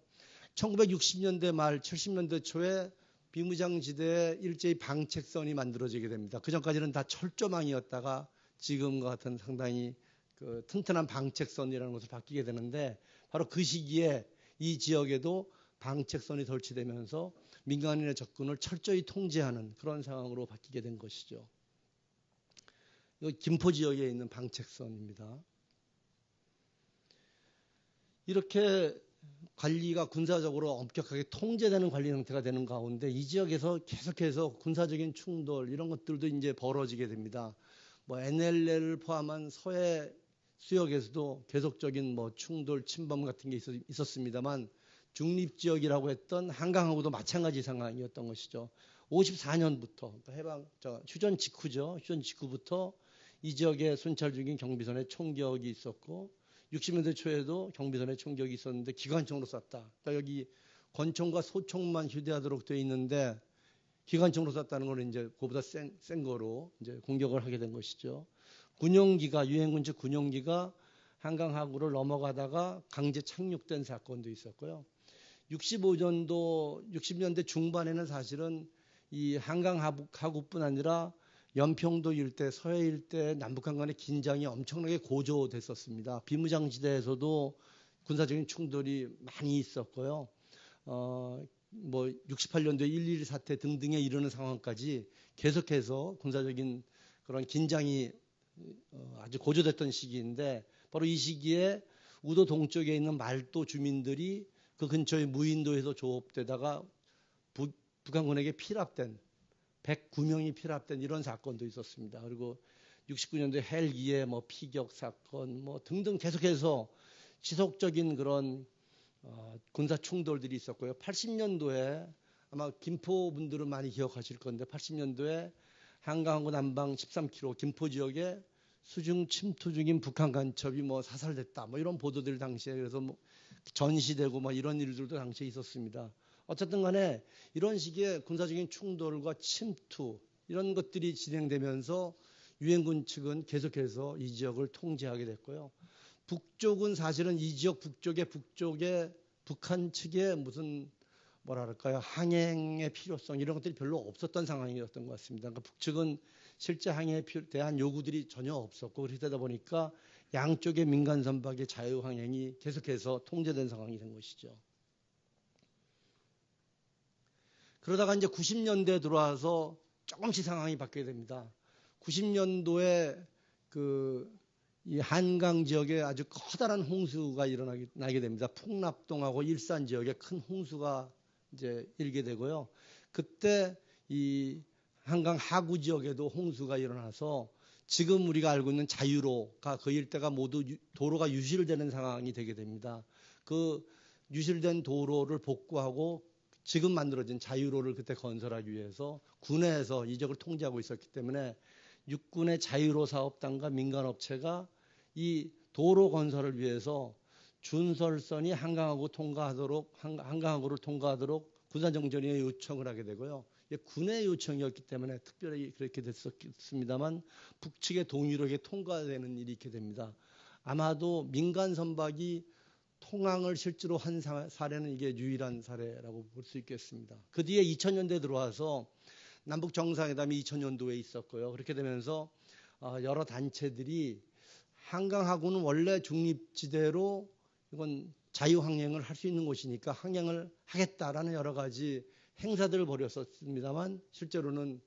1960년대 말 70년대 초에 비무장지대에 일제히 방책선이 만들어지게 됩니다. 그 전까지는 다 철조망이었다가 지금과 같은 상당히 그 튼튼한 방책선이라는 것을 바뀌게 되는데 바로 그 시기에 이 지역에도 방책선이 설치되면서 민간인의 접근을 철저히 통제하는 그런 상황으로 바뀌게 된 것이죠. 이 김포 지역에 있는 방책선입니다. 이렇게 관리가 군사적으로 엄격하게 통제되는 관리 형태가 되는 가운데 이 지역에서 계속해서 군사적인 충돌 이런 것들도 이제 벌어지게 됩니다. 뭐 NLL을 포함한 서해 수역에서도 계속적인 뭐 충돌, 침범 같은 게 있었습니다만 중립지역이라고 했던 한강하고도 마찬가지 상황이었던 것이죠. 54년부터 휴전 직후죠. 휴전 직후부터 이 지역에 순찰 중인 경비선의 총격이 있었고 60년대 초에도 경비선의 총격이 있었는데 기관총으로 쐈다. 그러니까 여기 권총과 소총만 휴대하도록 되어 있는데 기관총으로 쐈다는 건 이제 그보다 센 거로 이제 공격을 하게 된 것이죠. 군용기가 유엔군 측 군용기가 한강 하구를 넘어가다가 강제 착륙된 사건도 있었고요. 60년대 중반에는 사실은 이 한강 하구뿐 아니라 연평도 일대, 서해 일대 남북한 간의 긴장이 엄청나게 고조됐었습니다. 비무장지대에서도 군사적인 충돌이 많이 있었고요. 뭐 68년도에 1.12 사태 등등에 이르는 상황까지 계속해서 군사적인 그런 긴장이 아주 고조됐던 시기인데 바로 이 시기에 우도 동쪽에 있는 말도 주민들이 그 근처의 무인도에서 조업되다가 북한군에게 피랍된 109명이 피랍된 이런 사건도 있었습니다. 그리고 69년도에 헬기의 뭐 피격 사건 뭐 등등 계속해서 지속적인 그런 군사 충돌들이 있었고요. 80년도에 아마 김포 분들은 많이 기억하실 건데 80년도에 한강하구 남방 13km 김포 지역에 수중 침투 중인 북한 간첩이 뭐 사살됐다 뭐 이런 보도들 당시에 그래서 뭐 전시되고 뭐 이런 일들도 당시에 있었습니다. 어쨌든 간에 이런 식의 군사적인 충돌과 침투 이런 것들이 진행되면서 유엔군 측은 계속해서 이 지역을 통제하게 됐고요. 북쪽은 사실은 이 지역 북쪽에 북한 측에 무슨 뭐랄까요 항행의 필요성 이런 것들이 별로 없었던 상황이었던 것 같습니다. 그러니까 북측은 실제 항해에 대한 요구들이 전혀 없었고 그러다 보니까 양쪽의 민간 선박의 자유 항행이 계속해서 통제된 상황이 된 것이죠. 그러다가 이제 90년대에 들어와서 조금씩 상황이 바뀌게 됩니다. 90년도에 이 한강 지역에 아주 커다란 홍수가 일어나게 됩니다. 풍납동하고 일산 지역에 큰 홍수가 이제 일게 되고요. 그때 이 한강 하구 지역에도 홍수가 일어나서 지금 우리가 알고 있는 자유로가 그 일대가 모두 도로가 유실되는 상황이 되게 됩니다. 그 유실된 도로를 복구하고 지금 만들어진 자유로를 그때 건설하기 위해서 군에서 이 지역을 통제하고 있었기 때문에 육군의 자유로 사업단과 민간업체가 이 도로 건설을 위해서 준설선이 한강하구를 통과하도록 군사정전위에 요청을 하게 되고요. 군의 요청이었기 때문에 특별히 그렇게 됐었습니다만 북측의 동의로 이게 통과되는 일이 있게 됩니다. 아마도 민간 선박이 통항을 실제로 한 사례는 이게 유일한 사례라고 볼 수 있겠습니다. 그 뒤에 2000년대 들어와서 남북 정상회담이 2000년도에 있었고요. 그렇게 되면서 여러 단체들이 한강하구는 원래 중립지대로 이건 자유항행을 할 수 있는 곳이니까 항행을 하겠다라는 여러 가지 행사들을 벌였었습니다만 실제로는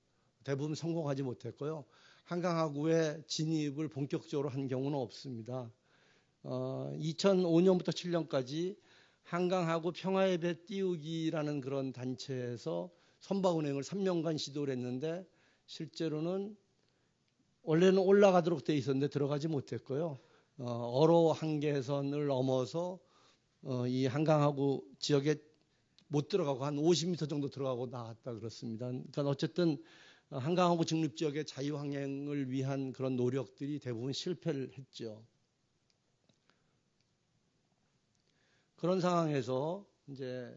대부분 성공하지 못했고요. 한강하구에 진입을 본격적으로 한 경우는 없습니다. 2005년부터 7년까지 한강하구 평화의 배 띄우기라는 그런 단체에서 선박 운행을 3년간 시도를 했는데 실제로는 원래는 올라가도록 돼 있었는데 들어가지 못했고요. 어로 한계선을 넘어서 이 한강하구 지역에 못 들어가고 한 50m 정도 들어가고 나왔다 그렇습니다. 그러니까 어쨌든 한강하구 중립지역의 자유항행을 위한 그런 노력들이 대부분 실패를 했죠. 그런 상황에서 이제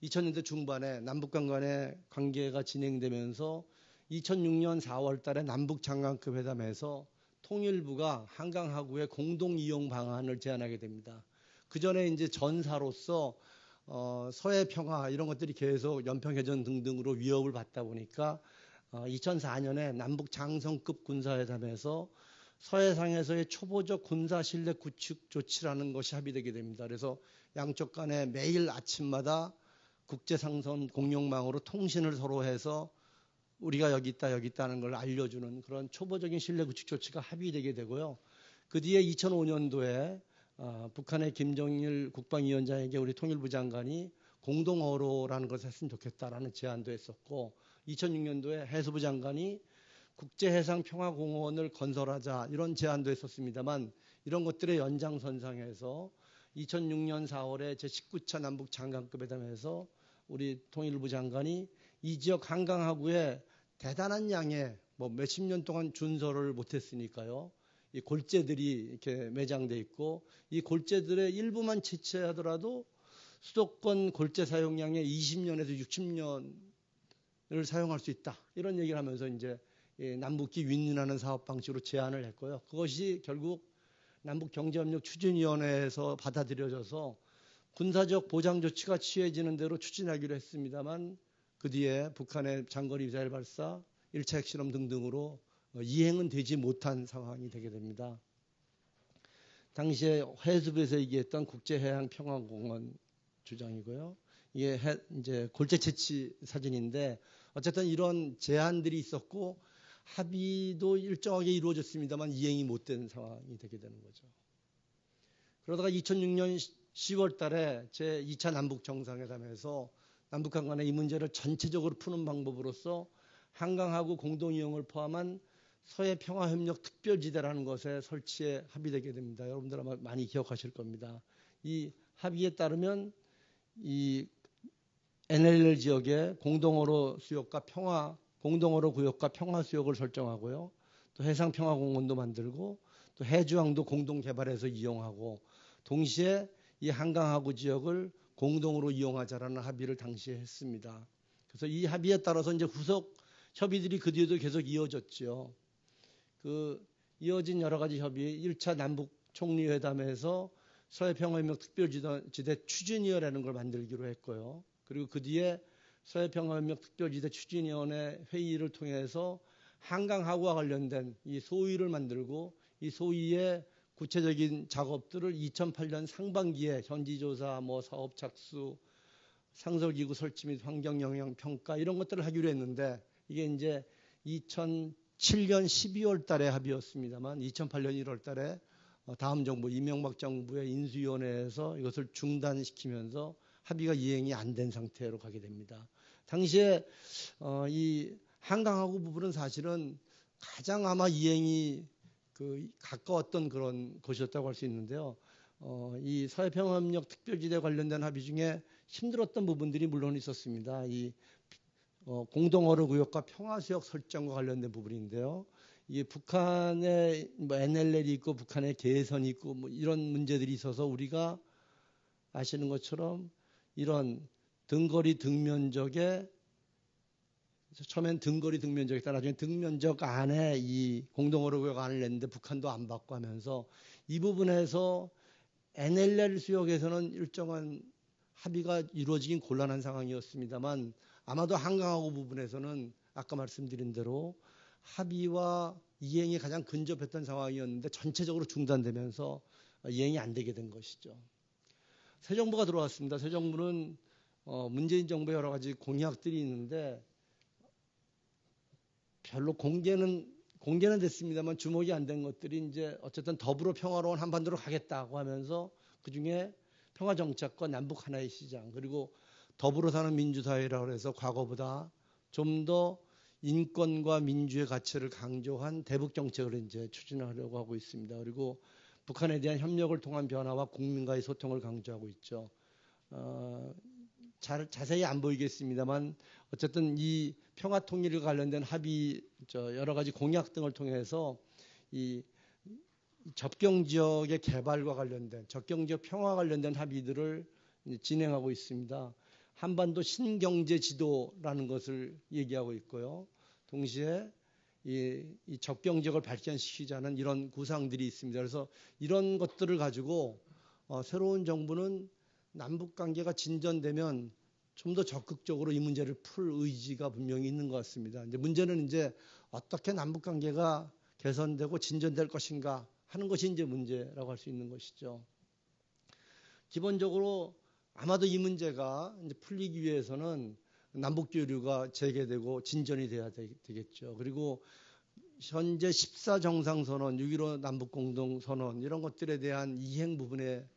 2000년대 중반에 남북 간의 관계가 진행되면서 2006년 4월 달에 남북 장관급 회담에서 통일부가 한강하구의 공동 이용 방안을 제안하게 됩니다. 그 전에 이제 전사로서 서해 평화 이런 것들이 계속 연평해전 등등으로 위협을 받다 보니까 2004년에 남북 장성급 군사회담에서 서해상에서의 초보적 군사 실력 구축 조치라는 것이 합의되게 됩니다. 그래서 양쪽 간에 매일 아침마다 국제상선 공용망으로 통신을 서로 해서 우리가 여기 있다는 걸 알려주는 그런 초보적인 신뢰 구축 조치가 합의되게 되고요. 그 뒤에 2005년도에 북한의 김정일 국방위원장에게 우리 통일부 장관이 공동어로라는 것을 했으면 좋겠다라는 제안도 했었고 2006년도에 해수부 장관이 국제해상평화공원을 건설하자 이런 제안도 했었습니다만 이런 것들의 연장선상에서 2006년 4월에 제19차 남북 장관급 회담에서 우리 통일부 장관이 이 지역 한강하구에 대단한 양의 몇십 년 동안 준설을 못했으니까요. 이 골재들이 이렇게 매장돼 있고 이 골재들의 일부만 채취하더라도 수도권 골재 사용량의 20년에서 60년을 사용할 수 있다. 이런 얘기를 하면서 이제 남북기 윈윈하는 사업 방식으로 제안을 했고요. 그것이 결국 남북경제협력 추진위원회에서 받아들여져서 군사적 보장 조치가 취해지는 대로 추진하기로 했습니다만 그 뒤에 북한의 장거리 미사일 발사, 1차 핵실험 등등으로 이행은 되지 못한 상황이 되게 됩니다. 당시에 해수부에서 얘기했던 국제해양평화공원 주장이고요. 이게 이제 골재 채취 사진인데 어쨌든 이런 제안들이 있었고 합의도 일정하게 이루어졌습니다만 이행이 못된 상황이 되게 되는 거죠. 그러다가 2006년 10월 달에 제2차 남북 정상회담에서 남북한 간의 이 문제를 전체적으로 푸는 방법으로서 한강하구 공동이용을 포함한 서해 평화협력 특별지대라는 것에 설치에 합의되게 됩니다. 여러분들 아마 많이 기억하실 겁니다. 이 합의에 따르면 이 NLL 지역에 공동어로 수역과 공동어로 구역과 평화 수역을 설정하고요. 또 해상평화공원도 만들고 또 해주항도 공동 개발해서 이용하고 동시에 이 한강하구 지역을 공동으로 이용하자라는 합의를 당시에 했습니다. 그래서 이 합의에 따라서 이제 후속 협의들이 그 뒤에도 계속 이어졌죠. 그 이어진 여러 가지 협의, 1차 남북 총리회담에서 서해평화협력 특별지대 추진위원회라는 걸 만들기로 했고요. 그리고 그 뒤에 서해평화협력 특별지대 추진위원회 회의를 통해서 한강하구와 관련된 이 소위를 만들고 이 소위의 구체적인 작업들을 2008년 상반기에 현지조사, 사업 착수, 상설기구 설치 및 환경영향평가 이런 것들을 하기로 했는데 이게 이제 2007년 12월 달에 합의였습니다만 2008년 1월 달에 다음 정부 이명박 정부의 인수위원회에서 이것을 중단시키면서 합의가 이행이 안 된 상태로 가게 됩니다. 당시에 이 한강하구 부분은 사실은 가장 아마 이행이 가까웠던 그런 것이었다고 할 수 있는데요. 이 서해평화협력 특별지대 관련된 합의 중에 힘들었던 부분들이 물론 있었습니다. 이 공동어로 구역과 평화수역 설정과 관련된 부분인데요. 이게 북한에 뭐 NLL이 있고 북한에 개선이 있고 뭐 이런 문제들이 있어서 우리가 아시는 것처럼 이런 등거리 등면적에 처음엔 등거리 등면적이다. 나중에 등면적 안에 이 공동어로구역안을 냈는데 북한도 안 받고 하면서 이 부분에서 NLL 수역에서는 일정한 합의가 이루어지긴 곤란한 상황이었습니다만 아마도 한강하고 부분에서는 아까 말씀드린 대로 합의와 이행이 가장 근접했던 상황이었는데 전체적으로 중단되면서 이행이 안 되게 된 것이죠. 새 정부가 들어왔습니다. 새 정부는 문재인 정부의 여러 가지 공약들이 있는데 별로 공개는 됐습니다만 주목이 안 된 것들이 이제 어쨌든 더불어 평화로운 한반도로 가겠다고 하면서 그중에 평화정착과 남북 하나의 시장 그리고 더불어 사는 민주사회라고 해서 과거보다 좀 더 인권과 민주의 가치를 강조한 대북 정책을 이제 추진하려고 하고 있습니다. 그리고 북한에 대한 협력을 통한 변화와 국민과의 소통을 강조하고 있죠. 자세히 안 보이겠습니다만 어쨌든 이 평화 통일과 관련된 합의 여러 가지 공약 등을 통해서 이 접경 지역의 개발과 관련된 접경 지역 평화 관련된 합의들을 진행하고 있습니다. 한반도 신경제 지도라는 것을 얘기하고 있고요. 동시에 이 접경 지역을 발전시키자는 이런 구상들이 있습니다. 그래서 이런 것들을 가지고 새로운 정부는 남북 관계가 진전되면 좀 더 적극적으로 이 문제를 풀 의지가 분명히 있는 것 같습니다. 이제 문제는 이제 어떻게 남북 관계가 개선되고 진전될 것인가 하는 것이 이제 문제라고 할 수 있는 것이죠. 기본적으로 아마도 이 문제가 이제 풀리기 위해서는 남북 교류가 재개되고 진전이 돼야 되겠죠. 그리고 현재 14정상선언, 6.15 남북공동선언 이런 것들에 대한 이행 부분에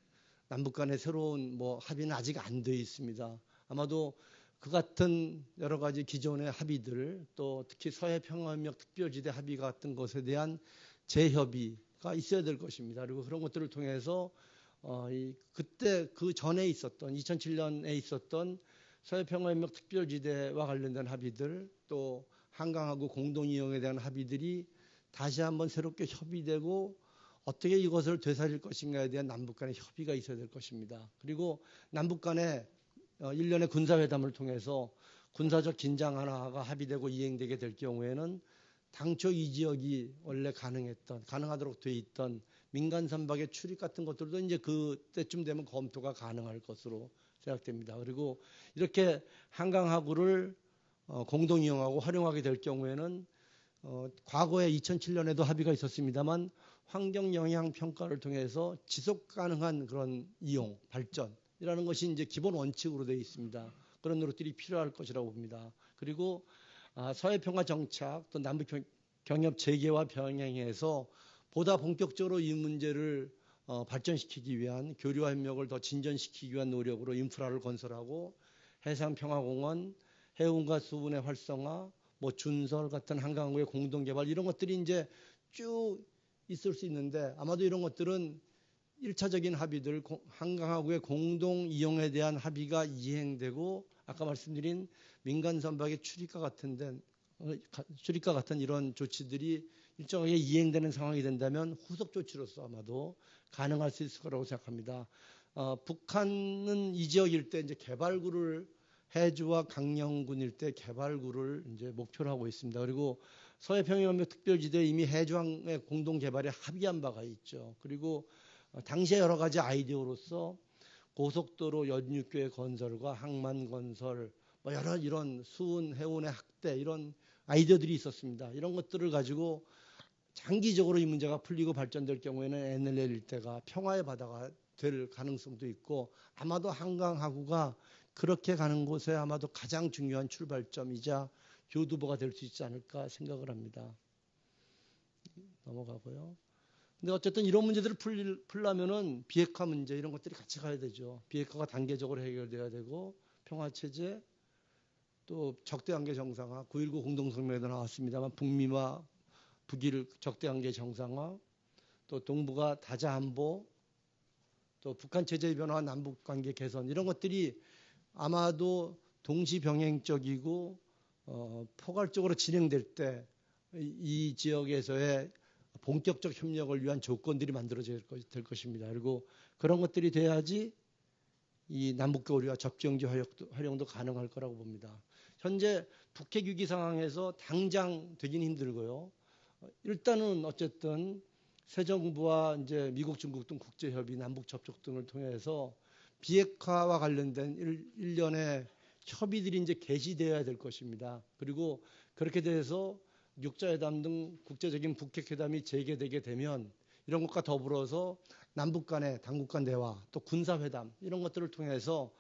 남북 간의 새로운 합의는 아직 안 돼 있습니다. 아마도 그 같은 여러 가지 기존의 합의들 또 특히 서해평화협력 특별지대 합의 같은 것에 대한 재협의가 있어야 될 것입니다. 그리고 그런 것들을 통해서 그때 그 전에 있었던 2007년에 있었던 서해평화협력 특별지대와 관련된 합의들 또 한강하고 공동이용에 대한 합의들이 다시 한번 새롭게 협의되고 어떻게 이것을 되살릴 것인가에 대한 남북 간의 협의가 있어야 될 것입니다. 그리고 남북 간의 일련의 군사회담을 통해서 군사적 긴장 하나가 합의되고 이행되게 될 경우에는 당초 이 지역이 원래 가능하도록 돼 있던 민간 선박의 출입 같은 것들도 이제 그때쯤 되면 검토가 가능할 것으로 생각됩니다. 그리고 이렇게 한강하구를 공동 이용하고 활용하게 될 경우에는 과거에 2007년에도 합의가 있었습니다만 환경 영향 평가를 통해서 지속 가능한 그런 이용, 발전이라는 것이 이제 기본 원칙으로 되어 있습니다. 그런 노력들이 필요할 것이라고 봅니다. 그리고 서해 평화 정착 또 남북 경협 재개와 병행해서 보다 본격적으로 이 문제를 발전시키기 위한 교류와 협력을 더 진전시키기 위한 노력으로 인프라를 건설하고 해상평화공원, 해운과 수분의 활성화, 준설 같은 한강하구의 공동개발 이런 것들이 이제 쭉 있을 수 있는데 아마도 이런 것들은 1차적인 합의들 한강하구의 공동 이용에 대한 합의가 이행되고 아까 말씀드린 민간 선박의 출입과 같은 이런 조치들이 일정하게 이행되는 상황이 된다면 후속 조치로서 아마도 가능할 수 있을 거라고 생각합니다. 북한은 이 지역 일대 이제 개발구를 해주와 강령군 일대 개발구를 이제 목표로 하고 있습니다. 그리고 서해평화협력 특별지대 이미 해주항의 공동 개발에 합의한 바가 있죠. 그리고 당시에 여러 가지 아이디어로서 고속도로 연육교의 건설과 항만 건설, 여러 이런 수운 해운의 확대 이런 아이디어들이 있었습니다. 이런 것들을 가지고 장기적으로 이 문제가 풀리고 발전될 경우에는 NLL 일대가 평화의 바다가 될 가능성도 있고 아마도 한강하구가 그렇게 가는 곳에 아마도 가장 중요한 출발점이자 교두보가 될 수 있지 않을까 생각을 합니다. 넘어가고요. 근데 어쨌든 이런 문제들을 풀려면은 비핵화 문제 이런 것들이 같이 가야 되죠. 비핵화가 단계적으로 해결돼야 되고 평화체제 또 적대관계 정상화 9.19 공동성명에도 나왔습니다만 북미와 북일 적대관계 정상화 또 동북아 다자안보 또 북한 체제의 변화 남북관계 개선 이런 것들이 아마도 동시병행적이고 포괄적으로 진행될 때 이 지역에서의 본격적 협력을 위한 조건들이 만들어질 될 것입니다. 그리고 그런 것들이 돼야지 이 남북교류와 접경지 활용도 가능할 거라고 봅니다. 현재 북핵 위기 상황에서 당장 되긴 힘들고요. 일단은 어쨌든 새 정부와 이제 미국, 중국 등 국제협의, 남북 접촉 등을 통해서 비핵화와 관련된 일련의 협의들이 이제 개시되어야 될 것입니다. 그리고 그렇게 돼서 육자회담 등 국제적인 북핵 회담이 재개되게 되면 이런 것과 더불어서 남북 간의 당국 간 대화, 또 군사 회담 이런 것들을 통해서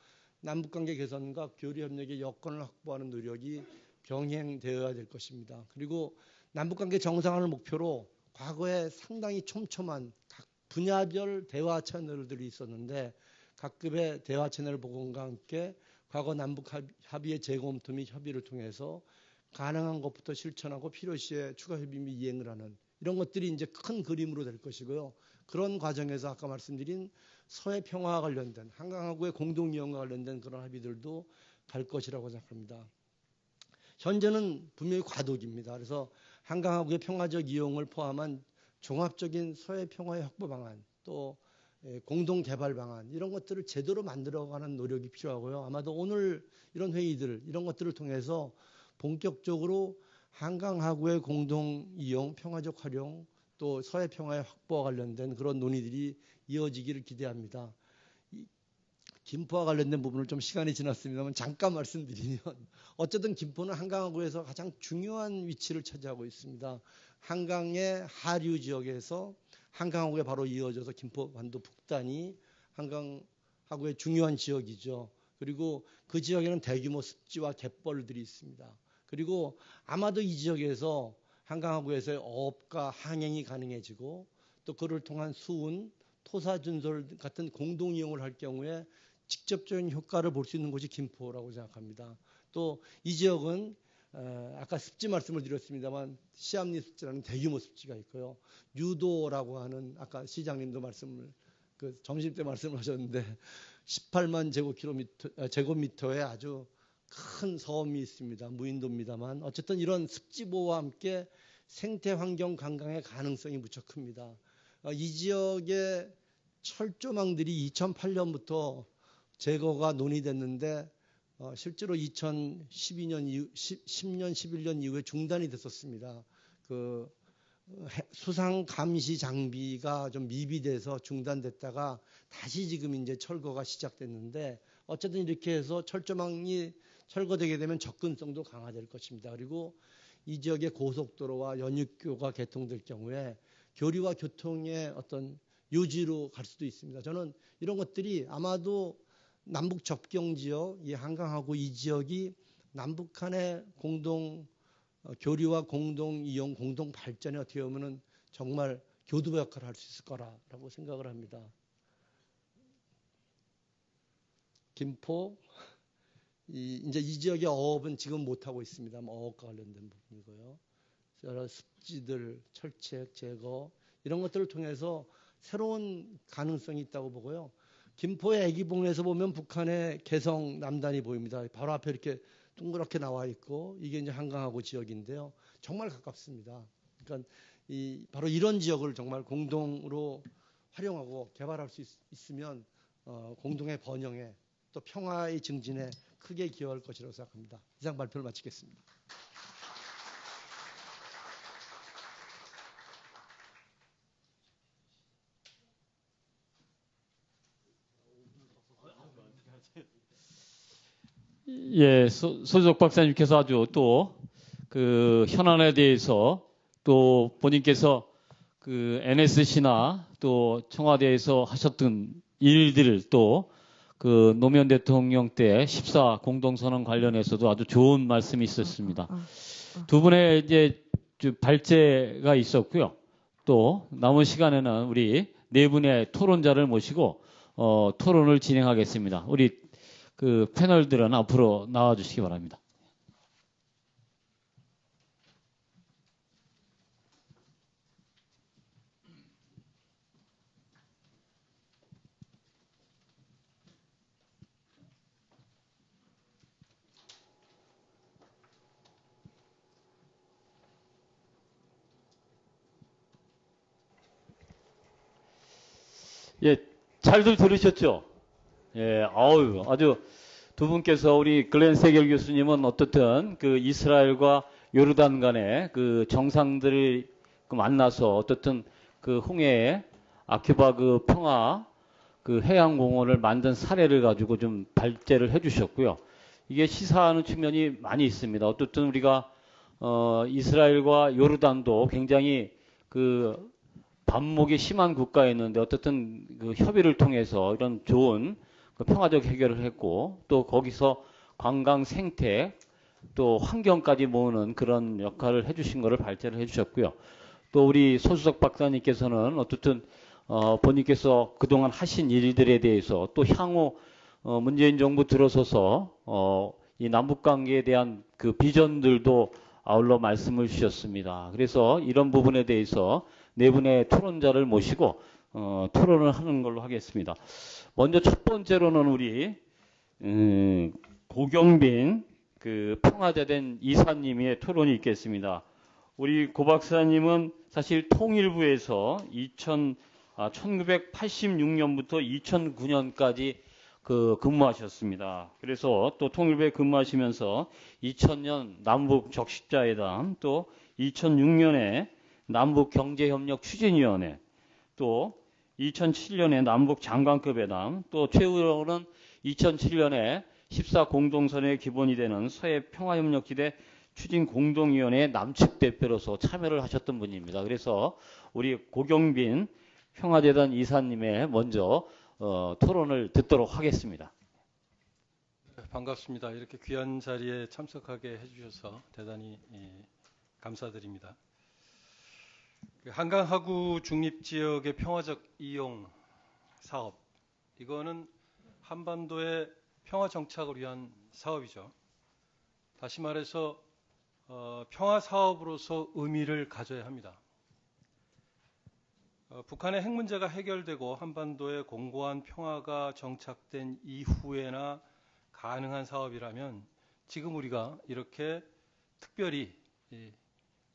남북 관계 개선과 교류 협력의 여건을 확보하는 노력이 병행되어야 될 것입니다. 그리고 남북 관계 정상화를 목표로 과거에 상당히 촘촘한 각 분야별 대화 채널들이 있었는데 각급의 대화 채널 복원과 함께 과거 남북 합의의 재검토 및 협의를 통해서 가능한 것부터 실천하고 필요시에 추가 협의 및 이행을 하는 이런 것들이 이제 큰 그림으로 될 것이고요. 그런 과정에서 아까 말씀드린 서해 평화와 관련된 한강하고의 공동 이용과 관련된 그런 합의들도 갈 것이라고 생각합니다. 현재는 분명히 과도기입니다. 그래서 한강하고의 평화적 이용을 포함한 종합적인 서해 평화의 확보 방안 또 공동 개발 방안 이런 것들을 제대로 만들어가는 노력이 필요하고요. 아마도 오늘 이런 회의들 이런 것들을 통해서 본격적으로 한강하고의 공동 이용, 평화적 활용 또 서해 평화의 확보와 관련된 그런 논의들이 이어지기를 기대합니다. 김포와 관련된 부분을 좀 시간이 지났습니다만 잠깐 말씀드리면 어쨌든 김포는 한강하고에서 가장 중요한 위치를 차지하고 있습니다. 한강의 하류 지역에서 한강하고에 바로 이어져서 김포반도 북단이 한강하고의 중요한 지역이죠. 그리고 그 지역에는 대규모 습지와 갯벌들이 있습니다. 그리고 아마도 이 지역에서 한강하구에서의 어업과 항행이 가능해지고 또 그를 통한 수운, 토사준솔 같은 공동 이용을 할 경우에 직접적인 효과를 볼 수 있는 곳이 김포라고 생각합니다. 또 이 지역은 아까 습지 말씀을 드렸습니다만 시암리 습지라는 대규모 습지가 있고요. 유도라고 하는 아까 시장님도 점심 때 말씀을 하셨는데 18만 제곱미터의 아주 큰 섬이 있습니다. 무인도입니다만 어쨌든 이런 습지보호와 함께 생태환경 관광의 가능성이 무척 큽니다. 이 지역의 철조망들이 2008년부터 제거가 논의됐는데 실제로 2012년, 10년, 11년 이후에 중단이 됐었습니다. 그 수상 감시 장비가 좀 미비돼서 중단됐다가 다시 지금 이제 철거가 시작됐는데 어쨌든 이렇게 해서 철조망이 철거되게 되면 접근성도 강화될 것입니다. 그리고 이 지역의 고속도로와 연육교가 개통될 경우에 교류와 교통의 어떤 요지로 갈 수도 있습니다. 저는 이런 것들이 아마도 남북 접경 지역, 이 한강하고 이 지역이 남북 간의 공동 교류와 공동 이용, 공동 발전에 어떻게 보면은 정말 교두보 역할을 할 수 있을 거라고 생각을 합니다. 김포, 이제 이 지역의 어업은 지금 못 하고 있습니다. 어업과 관련된 부분이고요. 여러 습지들, 철책, 제거 이런 것들을 통해서 새로운 가능성이 있다고 보고요. 김포의 애기봉에서 보면 북한의 개성 남단이 보입니다. 바로 앞에 이렇게 둥그렇게 나와 있고 이게 이제 한강하고 지역인데요. 정말 가깝습니다. 그러니까 바로 이런 지역을 정말 공동으로 활용하고 개발할 수 있으면 공동의 번영에 또 평화의 증진에 크게 기여할 것이라고 생각합니다. 이상 발표를 마치겠습니다. 예, 소적 박사님께서 아주 또 그 현안에 대해서 또 본인께서 그 NSC나 또 청와대에서 하셨던 일들을 또 그 노무현 대통령 때 14 공동선언 관련해서도 아주 좋은 말씀이 있었습니다. 두 분의 이제 발제가 있었고요. 또 남은 시간에는 우리 네 분의 토론자를 모시고 토론을 진행하겠습니다. 우리 그 패널들은 앞으로 나와 주시기 바랍니다. 예, 잘들 들으셨죠? 예, 아유, 아주 두 분께서 우리 글렌 세겔 교수님은 어떻든 그 이스라엘과 요르단 간의 그 정상들을 그 만나서 어떻든 그 홍해에 아큐바 그 평화 그 해양공원을 만든 사례를 가지고 좀 발제를 해주셨고요. 이게 시사하는 측면이 많이 있습니다. 어떻든 우리가 이스라엘과 요르단도 굉장히 그 반목이 심한 국가였는데 어떻든 그 협의를 통해서 이런 좋은 그 평화적 해결을 했고 또 거기서 관광 생태 또 환경까지 모으는 그런 역할을 해주신 거를 발제를 해주셨고요. 또 우리 소수석 박사님께서는 어쨌든 본인께서 그동안 하신 일들에 대해서 또 향후 문재인 정부 들어서서 이 남북 관계에 대한 그 비전들도 아울러 말씀을 주셨습니다. 그래서 이런 부분에 대해서 네 분의 토론자를 모시고 토론을 하는 걸로 하겠습니다. 먼저 첫 번째로는 우리 고경빈 그 평화자된 이사님의 토론이 있겠습니다. 우리 고 박사님은 사실 통일부에서 1986년부터 2009년까지 그 근무하셨습니다. 그래서 또 통일부에 근무하시면서 2000년 남북 적십자회담, 또 2006년에 남북 경제협력 추진위원회, 또 2007년에 남북 장관급 회담, 또 최후로는 2007년에 14 공동선언의 기본이 되는 서해 평화협력지대 추진 공동위원회 남측 대표로서 참여를 하셨던 분입니다. 그래서 우리 고경빈 평화재단 이사님의 먼저 토론을 듣도록 하겠습니다. 반갑습니다. 이렇게 귀한 자리에 참석하게 해주셔서 대단히 감사드립니다. 한강 하구 중립 지역의 평화적 이용 사업, 이거는 한반도의 평화 정착을 위한 사업이죠. 다시 말해서 평화 사업으로서 의미를 가져야 합니다. 북한의 핵 문제가 해결되고 한반도의 공고한 평화가 정착된 이후에나 가능한 사업이라면 지금 우리가 이렇게 특별히 이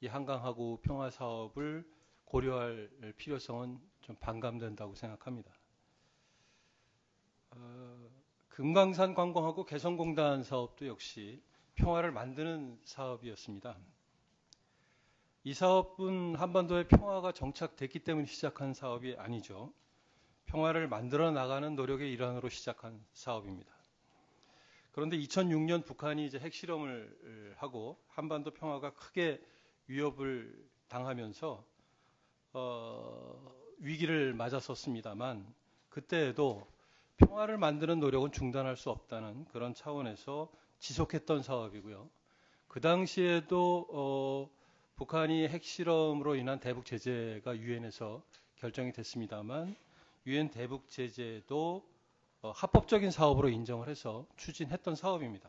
한강하구 평화 사업을 고려할 필요성은 좀 반감된다고 생각합니다. 금강산 관광하고 개성공단 사업도 역시 평화를 만드는 사업이었습니다. 이 사업은 한반도의 평화가 정착됐기 때문에 시작한 사업이 아니죠. 평화를 만들어 나가는 노력의 일환으로 시작한 사업입니다. 그런데 2006년 북한이 이제 핵실험을 하고 한반도 평화가 크게 위협을 당하면서 위기를 맞았었습니다만 그때에도 평화를 만드는 노력은 중단할 수 없다는 그런 차원에서 지속했던 사업이고요. 그 당시에도 북한이 핵실험으로 인한 대북 제재가 유엔에서 결정이 됐습니다만 유엔 대북 제재도 합법적인 사업으로 인정을 해서 추진했던 사업입니다.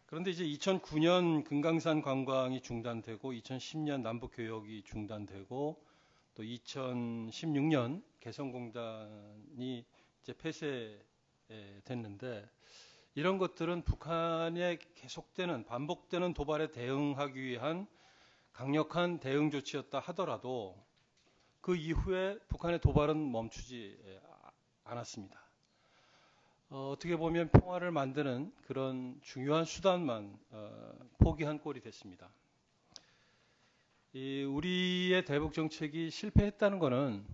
그런데 이제 2009년 금강산 관광이 중단되고 2010년 남북 교역이 중단되고 또 2016년 개성공단이 이제 폐쇄됐는데 이런 것들은 북한의 계속되는 반복되는 도발에 대응하기 위한 강력한 대응 조치였다 하더라도 그 이후에 북한의 도발은 멈추지 않았습니다. 어떻게 보면 평화를 만드는 그런 중요한 수단만 포기한 꼴이 됐습니다. 우리의 대북 정책이 실패했다는 것은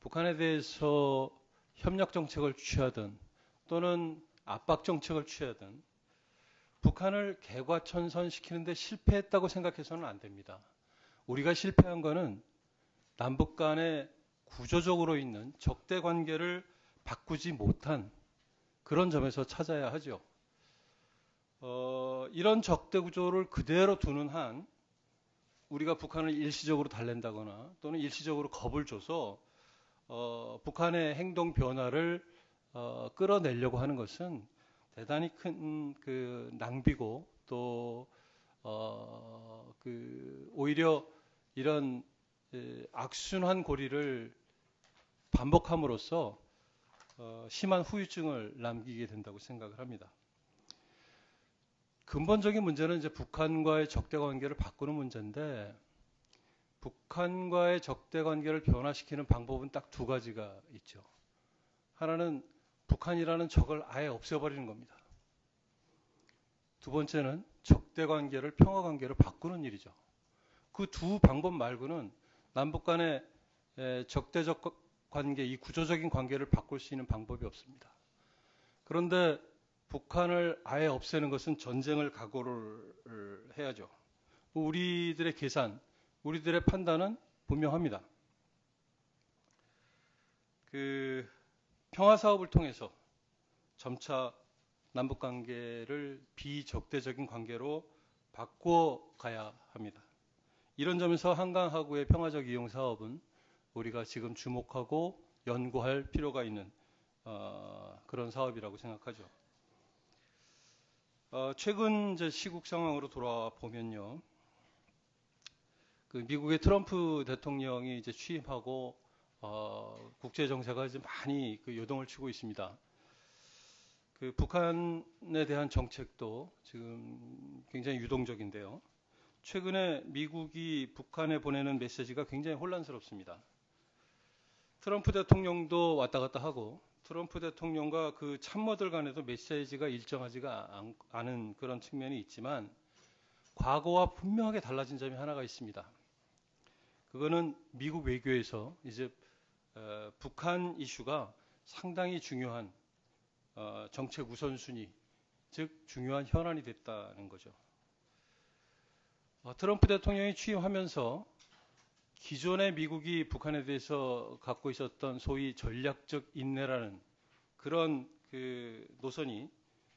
북한에 대해서 협력 정책을 취하든 또는 압박 정책을 취하든 북한을 개과천선시키는데 실패했다고 생각해서는 안 됩니다. 우리가 실패한 것은 남북 간에 구조적으로 있는 적대 관계를 바꾸지 못한 그런 점에서 찾아야 하죠. 이런 적대 구조를 그대로 두는 한 우리가 북한을 일시적으로 달랜다거나 또는 일시적으로 겁을 줘서 북한의 행동 변화를 끌어내려고 하는 것은 대단히 큰 그 낭비고 또 오히려 이런 악순환 고리를 반복함으로써 심한 후유증을 남기게 된다고 생각을 합니다. 근본적인 문제는 이제 북한과의 적대 관계를 바꾸는 문제인데 북한과의 적대 관계를 변화시키는 방법은 딱 두 가지가 있죠. 하나는 북한이라는 적을 아예 없애버리는 겁니다. 두 번째는 적대 관계를 평화 관계로 바꾸는 일이죠. 그 두 방법 말고는 남북 간의 적대적 관계, 이 구조적인 관계를 바꿀 수 있는 방법이 없습니다. 그런데 북한을 아예 없애는 것은 전쟁을 각오를 해야죠. 우리들의 계산, 우리들의 판단은 분명합니다. 그 평화 사업을 통해서 점차 남북 관계를 비적대적인 관계로 바꿔 가야 합니다. 이런 점에서 한강 하구의 평화적 이용 사업은 우리가 지금 주목하고 연구할 필요가 있는 그런 사업이라고 생각하죠. 최근 이제 시국 상황으로 돌아와 보면요, 그 미국의 트럼프 대통령이 이제 취임하고 국제 정세가 이제 많이 그 요동을 치고 있습니다. 그 북한에 대한 정책도 지금 굉장히 유동적인데요. 최근에 미국이 북한에 보내는 메시지가 굉장히 혼란스럽습니다. 트럼프 대통령도 왔다 갔다 하고 트럼프 대통령과 그 참모들 간에도 메시지가 일정하지가 않은 그런 측면이 있지만 과거와 분명하게 달라진 점이 하나가 있습니다. 그거는 미국 외교에서 이제 북한 이슈가 상당히 중요한 정책 우선순위, 즉 중요한 현안이 됐다는 거죠. 트럼프 대통령이 취임하면서 기존의 미국이 북한에 대해서 갖고 있었던 소위 전략적 인내라는 그런 그 노선이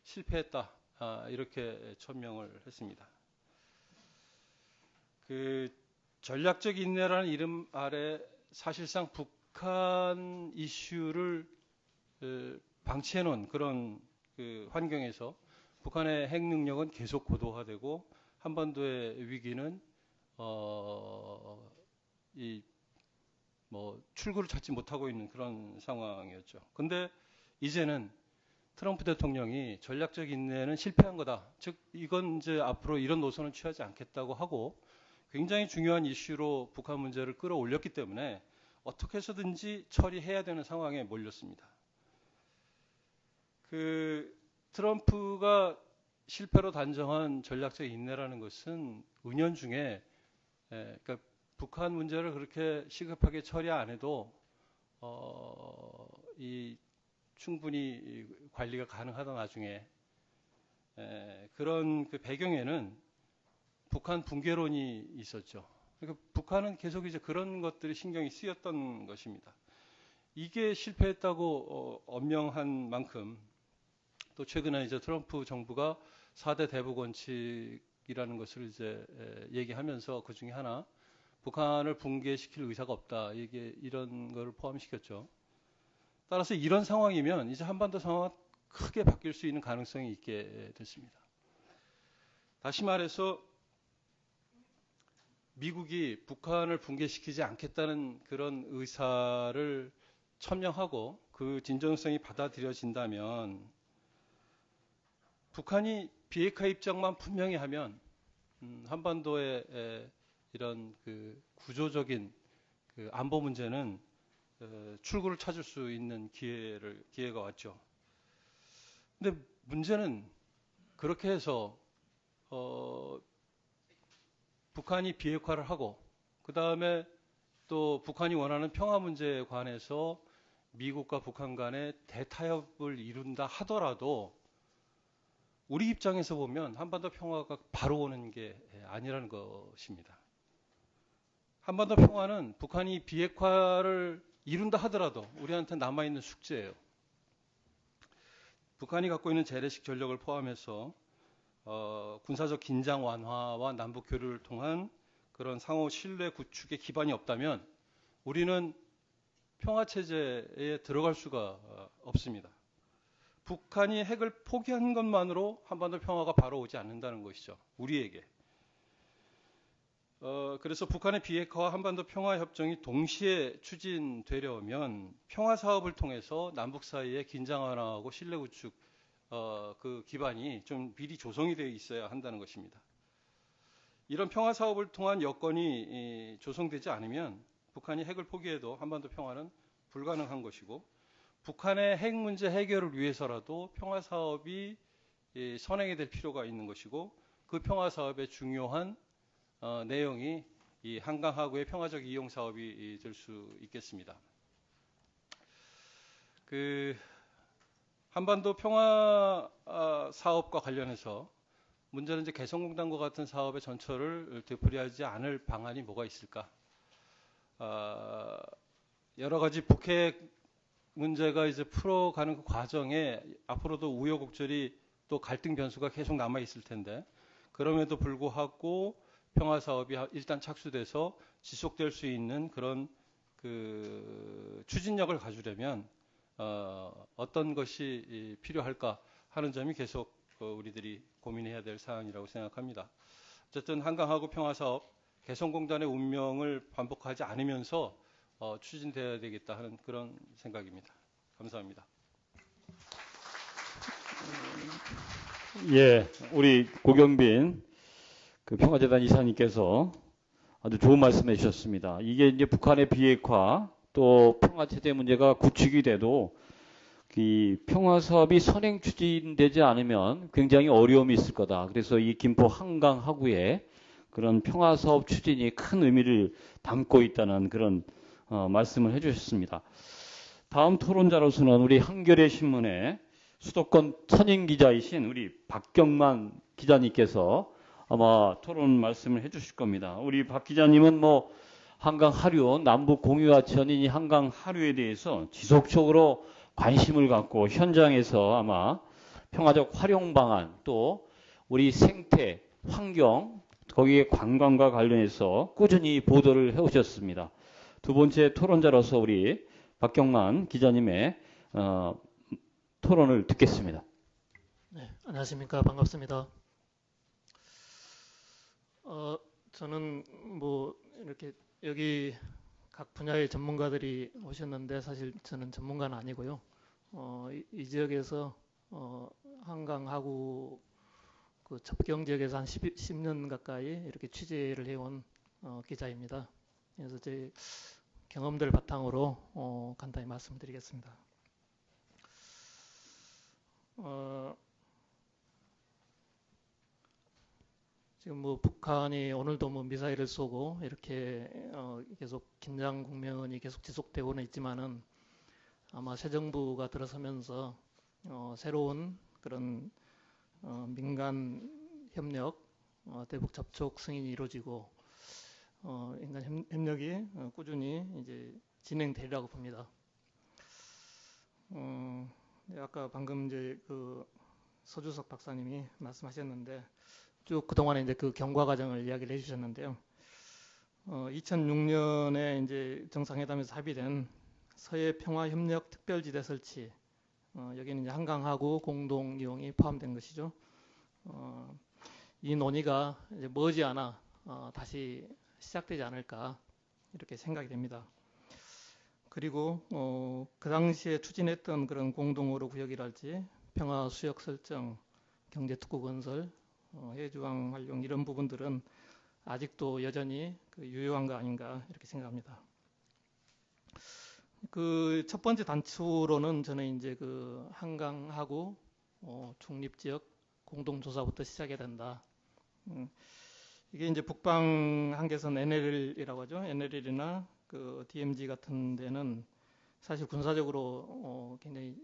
실패했다, 이렇게 천명을 했습니다. 그 전략적 인내라는 이름 아래 사실상 북한 이슈를 방치해 놓은 그런 그 환경에서 북한의 핵 능력은 계속 고도화되고 한반도의 위기는 출구를 찾지 못하고 있는 그런 상황이었죠. 근데 이제는 트럼프 대통령이 전략적 인내는 실패한 거다. 즉 이건 이제 앞으로 이런 노선은 취하지 않겠다고 하고 굉장히 중요한 이슈로 북한 문제를 끌어올렸기 때문에 어떻게 해서든지 처리해야 되는 상황에 몰렸습니다. 그 트럼프가 실패로 단정한 전략적 인내라는 것은 은연중에 그러니까 북한 문제를 그렇게 시급하게 처리 안 해도 충분히 관리가 가능하다 나중에 그런 그 배경에는 북한 붕괴론이 있었죠. 그러니까 북한은 계속 이제 그런 것들이 신경이 쓰였던 것입니다. 이게 실패했다고 엄명한 만큼 또 최근에 이제 트럼프 정부가 4대 대북 원칙이라는 것을 이제 얘기하면서 그 중에 하나 북한을 붕괴시킬 의사가 없다. 이게 이런 거를 포함시켰죠. 따라서 이런 상황이면 이제 한반도 상황은 크게 바뀔 수 있는 가능성이 있게 됐습니다. 다시 말해서 미국이 북한을 붕괴시키지 않겠다는 그런 의사를 천명하고 그 진정성이 받아들여진다면 북한이 비핵화 입장만 분명히 하면 한반도의 이런 그 구조적인 그 안보 문제는 출구를 찾을 수 있는 기회가 왔죠. 근데 문제는 그렇게 해서 북한이 비핵화를 하고 그 다음에 또 북한이 원하는 평화 문제에 관해서 미국과 북한 간의 대타협을 이룬다 하더라도 우리 입장에서 보면 한반도 평화가 바로 오는 게 아니라는 것입니다. 한반도 평화는 북한이 비핵화를 이룬다 하더라도 우리한테 남아있는 숙제예요. 북한이 갖고 있는 재래식 전력을 포함해서 군사적 긴장 완화와 남북 교류를 통한 그런 상호 신뢰 구축의 기반이 없다면 우리는 평화 체제에 들어갈 수가 없습니다. 북한이 핵을 포기한 것만으로 한반도 평화가 바로 오지 않는다는 것이죠. 우리에게. 그래서 북한의 비핵화와 한반도 평화 협정이 동시에 추진되려면 평화 사업을 통해서 남북 사이의 긴장 완화하고 신뢰 구축 그 기반이 좀 미리 조성이 되어 있어야 한다는 것입니다. 이런 평화 사업을 통한 여건이 조성되지 않으면 북한이 핵을 포기해도 한반도 평화는 불가능한 것이고, 북한의 핵 문제 해결을 위해서라도 평화 사업이 선행이 될 필요가 있는 것이고, 그 평화 사업의 중요한 내용이 이 한강하구의 평화적 이용 사업이 될 수 있겠습니다. 그 한반도 평화 사업과 관련해서 문제는 이제 개성공단과 같은 사업의 전철을 되풀이하지 않을 방안이 뭐가 있을까? 여러 가지 북핵 문제가 이제 풀어가는 그 과정에 앞으로도 우여곡절이 또 갈등 변수가 계속 남아 있을 텐데, 그럼에도 불구하고 평화 사업이 일단 착수돼서 지속될 수 있는 그런 그 추진력을 가지려면 어떤 것이 필요할까 하는 점이 계속 우리들이 고민해야 될 사안이라고 생각합니다. 어쨌든 한강하구 평화 사업 개성공단의 운명을 반복하지 않으면서 추진돼야 되겠다 하는 그런 생각입니다. 감사합니다. 예, 우리 고경빈 그 평화재단 이사님께서 아주 좋은 말씀해 주셨습니다. 이게 이제 북한의 비핵화 또 평화체제 문제가 구축이 돼도 이 평화 사업이 선행 추진되지 않으면 굉장히 어려움이 있을 거다. 그래서 이 김포 한강 하구에 그런 평화 사업 추진이 큰 의미를 담고 있다는 그런 말씀을 해주셨습니다. 다음 토론자로서는 우리 한겨레 신문의 수도권 선임 기자이신 우리 박경만 기자님께서 아마 토론 말씀을 해주실 겁니다. 우리 박 기자님은 뭐 한강 하류, 남북 공유와 전인이 한강 하류에 대해서 지속적으로 관심을 갖고 현장에서 아마 평화적 활용 방안 또 우리 생태, 환경, 거기에 관광과 관련해서 꾸준히 보도를 해오셨습니다. 두 번째 토론자로서 우리 박경만 기자님의 토론을 듣겠습니다. 네, 안녕하십니까. 반갑습니다. 저는 뭐 이렇게 여기 각 분야의 전문가들이 오셨는데 사실 저는 전문가는 아니고요. 이 지역에서 한강 하구 그 접경 지역에서 한 10년 가까이 이렇게 취재를 해온 기자입니다. 그래서 제 경험들 바탕으로 간단히 말씀드리겠습니다. 지금 뭐 북한이 오늘도 뭐 미사일을 쏘고 이렇게 계속 긴장 국면이 계속 지속되고는 있지만은 아마 새 정부가 들어서면서 새로운 그런 민간 협력, 대북 접촉 승인이 이루어지고 인간 협력이 꾸준히 이제 진행되리라고 봅니다. 아까 방금 이제 그 서주석 박사님이 말씀하셨는데 쭉 그동안에 이제 그 경과 과정을 이야기를 해주셨는데요. 2006년에 이제 정상회담에서 합의된 서해 평화협력 특별지대 설치, 여기는 이제 한강하구 공동 이용이 포함된 것이죠. 이 논의가 이제 머지않아 다시 시작되지 않을까 이렇게 생각이 됩니다. 그리고 그 당시에 추진했던 그런 공동어로 구역이랄지 평화 수역 설정, 경제 특구 건설, 해주왕 활용 이런 부분들은 아직도 여전히 그 유효한 거 아닌가 이렇게 생각합니다. 그 첫 번째 단추로는 저는 이제 그 한강하고 중립지역 공동조사부터 시작해야 된다. 이게 이제 북방 한계선 NLL이라고 하죠. NLL이나 그 DMZ 같은 데는 사실 군사적으로 굉장히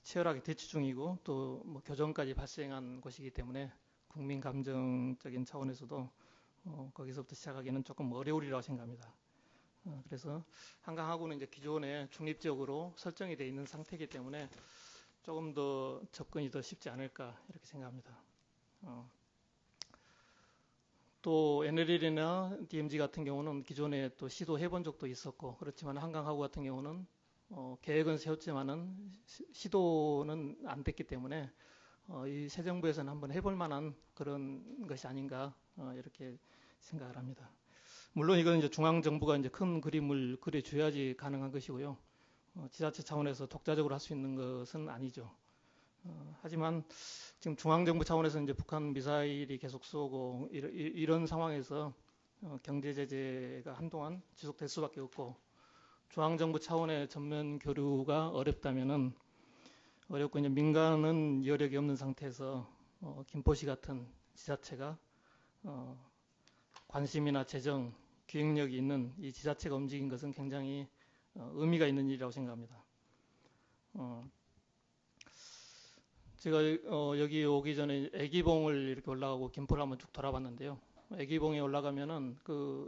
치열하게 대치 중이고 또 뭐 교전까지 발생한 곳이기 때문에 국민 감정적인 차원에서도 거기서부터 시작하기는 조금 어려우리라고 생각합니다. 그래서 한강하고는 이제 기존에 중립적으로 설정이 되어 있는 상태이기 때문에 조금 더 접근이 더 쉽지 않을까 이렇게 생각합니다. 또 NLL이나 DMZ 같은 경우는 기존에 또 시도해본 적도 있었고 그렇지만 한강하고 같은 경우는 계획은 세웠지만은 시도는 안 됐기 때문에 이 새 정부에서는 한번 해볼 만한 그런 것이 아닌가 이렇게 생각을 합니다. 물론 이건 이제 중앙 정부가 이제 큰 그림을 그려줘야지 가능한 것이고요. 지자체 차원에서 독자적으로 할 수 있는 것은 아니죠. 하지만 지금 중앙정부 차원에서 이제 북한 미사일이 계속 쏘고 이런 상황에서 경제 제재가 한동안 지속될 수밖에 없고 중앙정부 차원의 전면 교류가 어렵다면은 어렵고 이제 민간은 여력이 없는 상태에서 김포시 같은 지자체가 관심이나 재정, 기획력이 있는 이 지자체가 움직인 것은 굉장히 의미가 있는 일이라고 생각합니다. 제가 여기 오기 전에 애기봉을 이렇게 올라가고 김포를 한번 쭉 돌아봤는데요. 애기봉에 올라가면은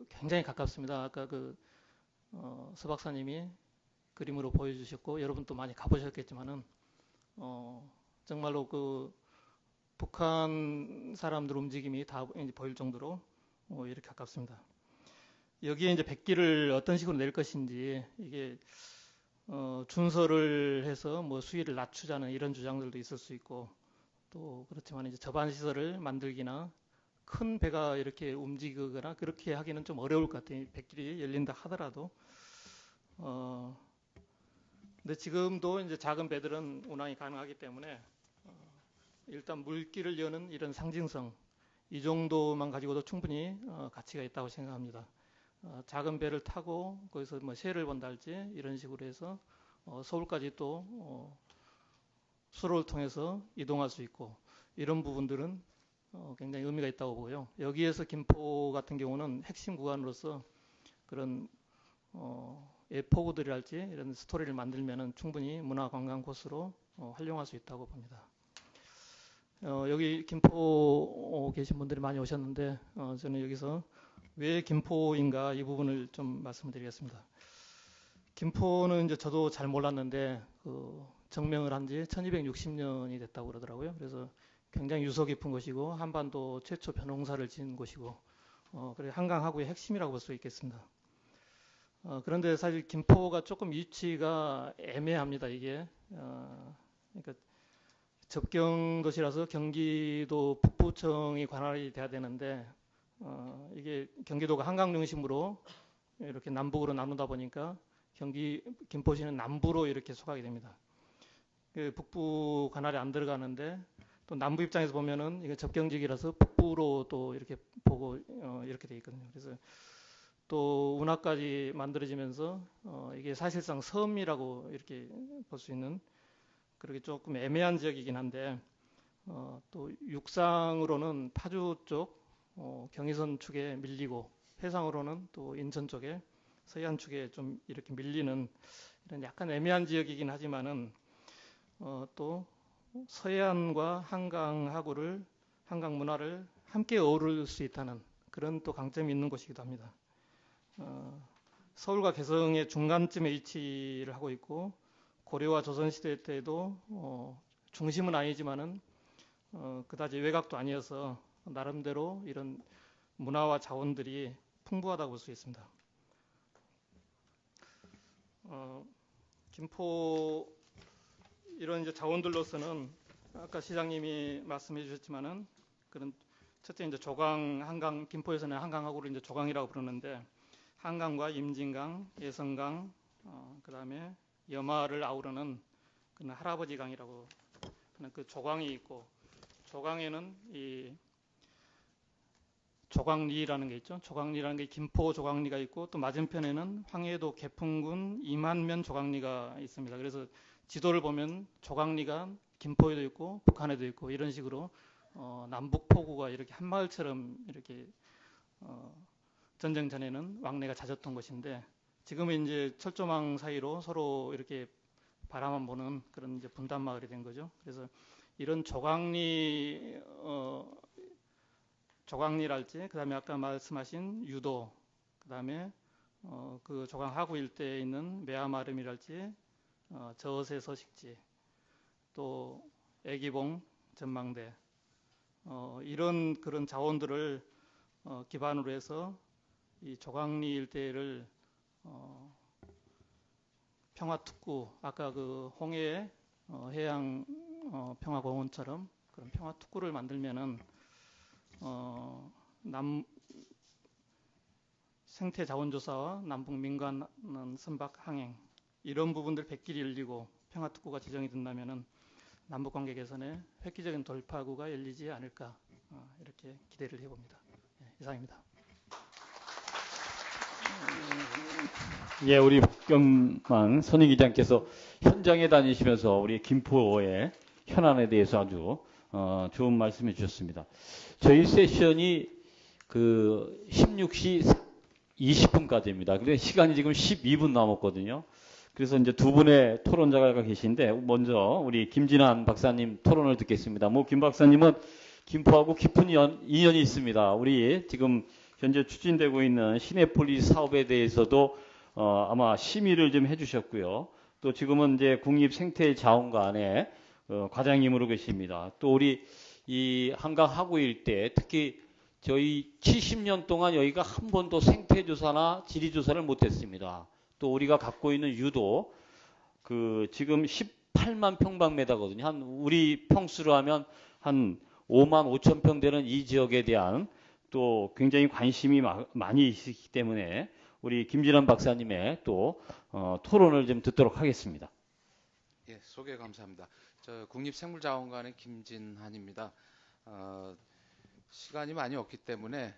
굉장히 가깝습니다. 아까 서 박사님이 그림으로 보여주셨고 여러분 또 많이 가보셨겠지만은 정말로 북한 사람들 움직임이 다 이제 보일 정도로 이렇게 가깝습니다. 여기에 이제 백기를 어떤 식으로 낼 것인지 이게 준설을 해서 뭐 수위를 낮추자는 이런 주장들도 있을 수 있고 또 그렇지만 이제 저반 시설을 만들기나 큰 배가 이렇게 움직이거나 그렇게 하기는 좀 어려울 것 같아요. 백길이 열린다 하더라도. 근데 지금도 이제 작은 배들은 운항이 가능하기 때문에 일단 물길을 여는 이런 상징성 이 정도만 가지고도 충분히 가치가 있다고 생각합니다. 작은 배를 타고 거기서 뭐 새를 본달지 이런 식으로 해서 서울까지 또 수로를 통해서 이동할 수 있고 이런 부분들은 굉장히 의미가 있다고 보고요. 여기에서 김포 같은 경우는 핵심 구간으로서 그런 예포구들이랄지 이런 스토리를 만들면은 충분히 문화관광 코스로 활용할 수 있다고 봅니다. 여기 김포 계신 분들이 많이 오셨는데 저는 여기서 왜 김포인가 이 부분을 좀 말씀드리겠습니다. 김포는 이제 저도 잘 몰랐는데 정명을 한 지 1260년이 됐다고 그러더라고요. 그래서 굉장히 유서 깊은 곳이고 한반도 최초 벼농사를 지은 곳이고 그래 한강하구의 핵심이라고 볼 수 있겠습니다. 그런데 사실 김포가 조금 위치가 애매합니다. 이게 그러니까 접경 도시라서 경기도 북부청이 관할이 돼야 되는데 이게 경기도가 한강 중심으로 이렇게 남북으로 나누다 보니까 김포시는 남부로 이렇게 속하게 됩니다. 북부 관할이 안 들어가는데 또 남부 입장에서 보면은 이게 접경지기라서 북부로 또 이렇게 보고 이렇게 돼 있거든요. 그래서 또 운하까지 만들어지면서 이게 사실상 섬이라고 이렇게 볼 수 있는 그렇게 조금 애매한 지역이긴 한데 또 육상으로는 파주 쪽 경의선 축에 밀리고 해상으로는 또 인천 쪽에 서해안 축에 좀 이렇게 밀리는 이런 약간 애매한 지역이긴 하지만은 또 서해안과 한강 문화를 함께 어우를 수 있다는 그런 또 강점이 있는 곳이기도 합니다. 서울과 개성의 중간쯤에 위치를 하고 있고 고려와 조선시대 때도 중심은 아니지만은 그다지 외곽도 아니어서 나름대로 이런 문화와 자원들이 풍부하다고 볼 수 있습니다. 김포 이런 이제 자원들로서는 아까 시장님이 말씀해 주셨지만은 그런 첫째 이제 조강 한강 김포에서는 한강하고를 이제 조강이라고 부르는데 한강과 임진강, 예성강, 그다음에 여마를 아우르는 그런 할아버지 강이라고 하는 그 조강이 있고 조강에는 이 조광리라는 게 있죠. 조광리라는 게 김포 조광리가 있고 또 맞은편에는 황해도 개풍군 이만면 조광리가 있습니다. 그래서 지도를 보면 조광리가 김포에도 있고 북한에도 있고 이런 식으로 남북 포구가 이렇게 한 마을처럼 이렇게 전쟁 전에는 왕래가 잦았던 곳인데 지금은 이제 철조망 사이로 서로 이렇게 바라만 보는 그런 이제 분단 마을이 된 거죠. 그래서 이런 조광리랄지 그다음에 아까 말씀하신 유도 그다음에 그 조강 하구 일대에 있는 매화마름이랄지 저어세 서식지 또 애기봉 전망대 이런 그런 자원들을 기반으로 해서 이 조광리 일대를 평화특구 아까 그 홍해 해양 평화공원처럼 그런 평화특구를 만들면은 생태 자원조사와 남북 민간 선박 항행 이런 부분들 백길이 열리고 평화특구가 지정이 된다면은 남북 관계 개선에 획기적인 돌파구가 열리지 않을까 이렇게 기대를 해봅니다. 이상입니다. 예, 우리 박경만 선임기장께서 현장에 다니시면서 우리 김포의 현안에 대해서 아주 좋은 말씀해 주셨습니다. 저희 세션이 그 16시 20분까지입니다. 근데 시간이 지금 12분 남았거든요. 그래서 이제 두 분의 토론자가 계신데 먼저 우리 김진환 박사님 토론을 듣겠습니다. 뭐 김 박사님은 김포하고 깊은 인연이 있습니다. 우리 지금 현재 추진되고 있는 시내폴리스 사업에 대해서도 아마 심의를 좀 해주셨고요. 또 지금은 이제 국립생태자원관의 과장님으로 계십니다. 또 우리 이 한강 하구 일대 특히 저희 70년 동안 여기가 한 번도 생태조사나 지리조사를 못했습니다. 또 우리가 갖고 있는 유도 그 지금 18만 평방미터거든요. 한 우리 평수로 하면 한 5만 5천 평 되는 이 지역에 대한 또 굉장히 관심이 많이 있기 때문에 우리 김진환 박사님의 또 토론을 좀 듣도록 하겠습니다. 예, 소개 감사합니다. 저 국립생물자원관의 김진환입니다. 시간이 많이 없기 때문에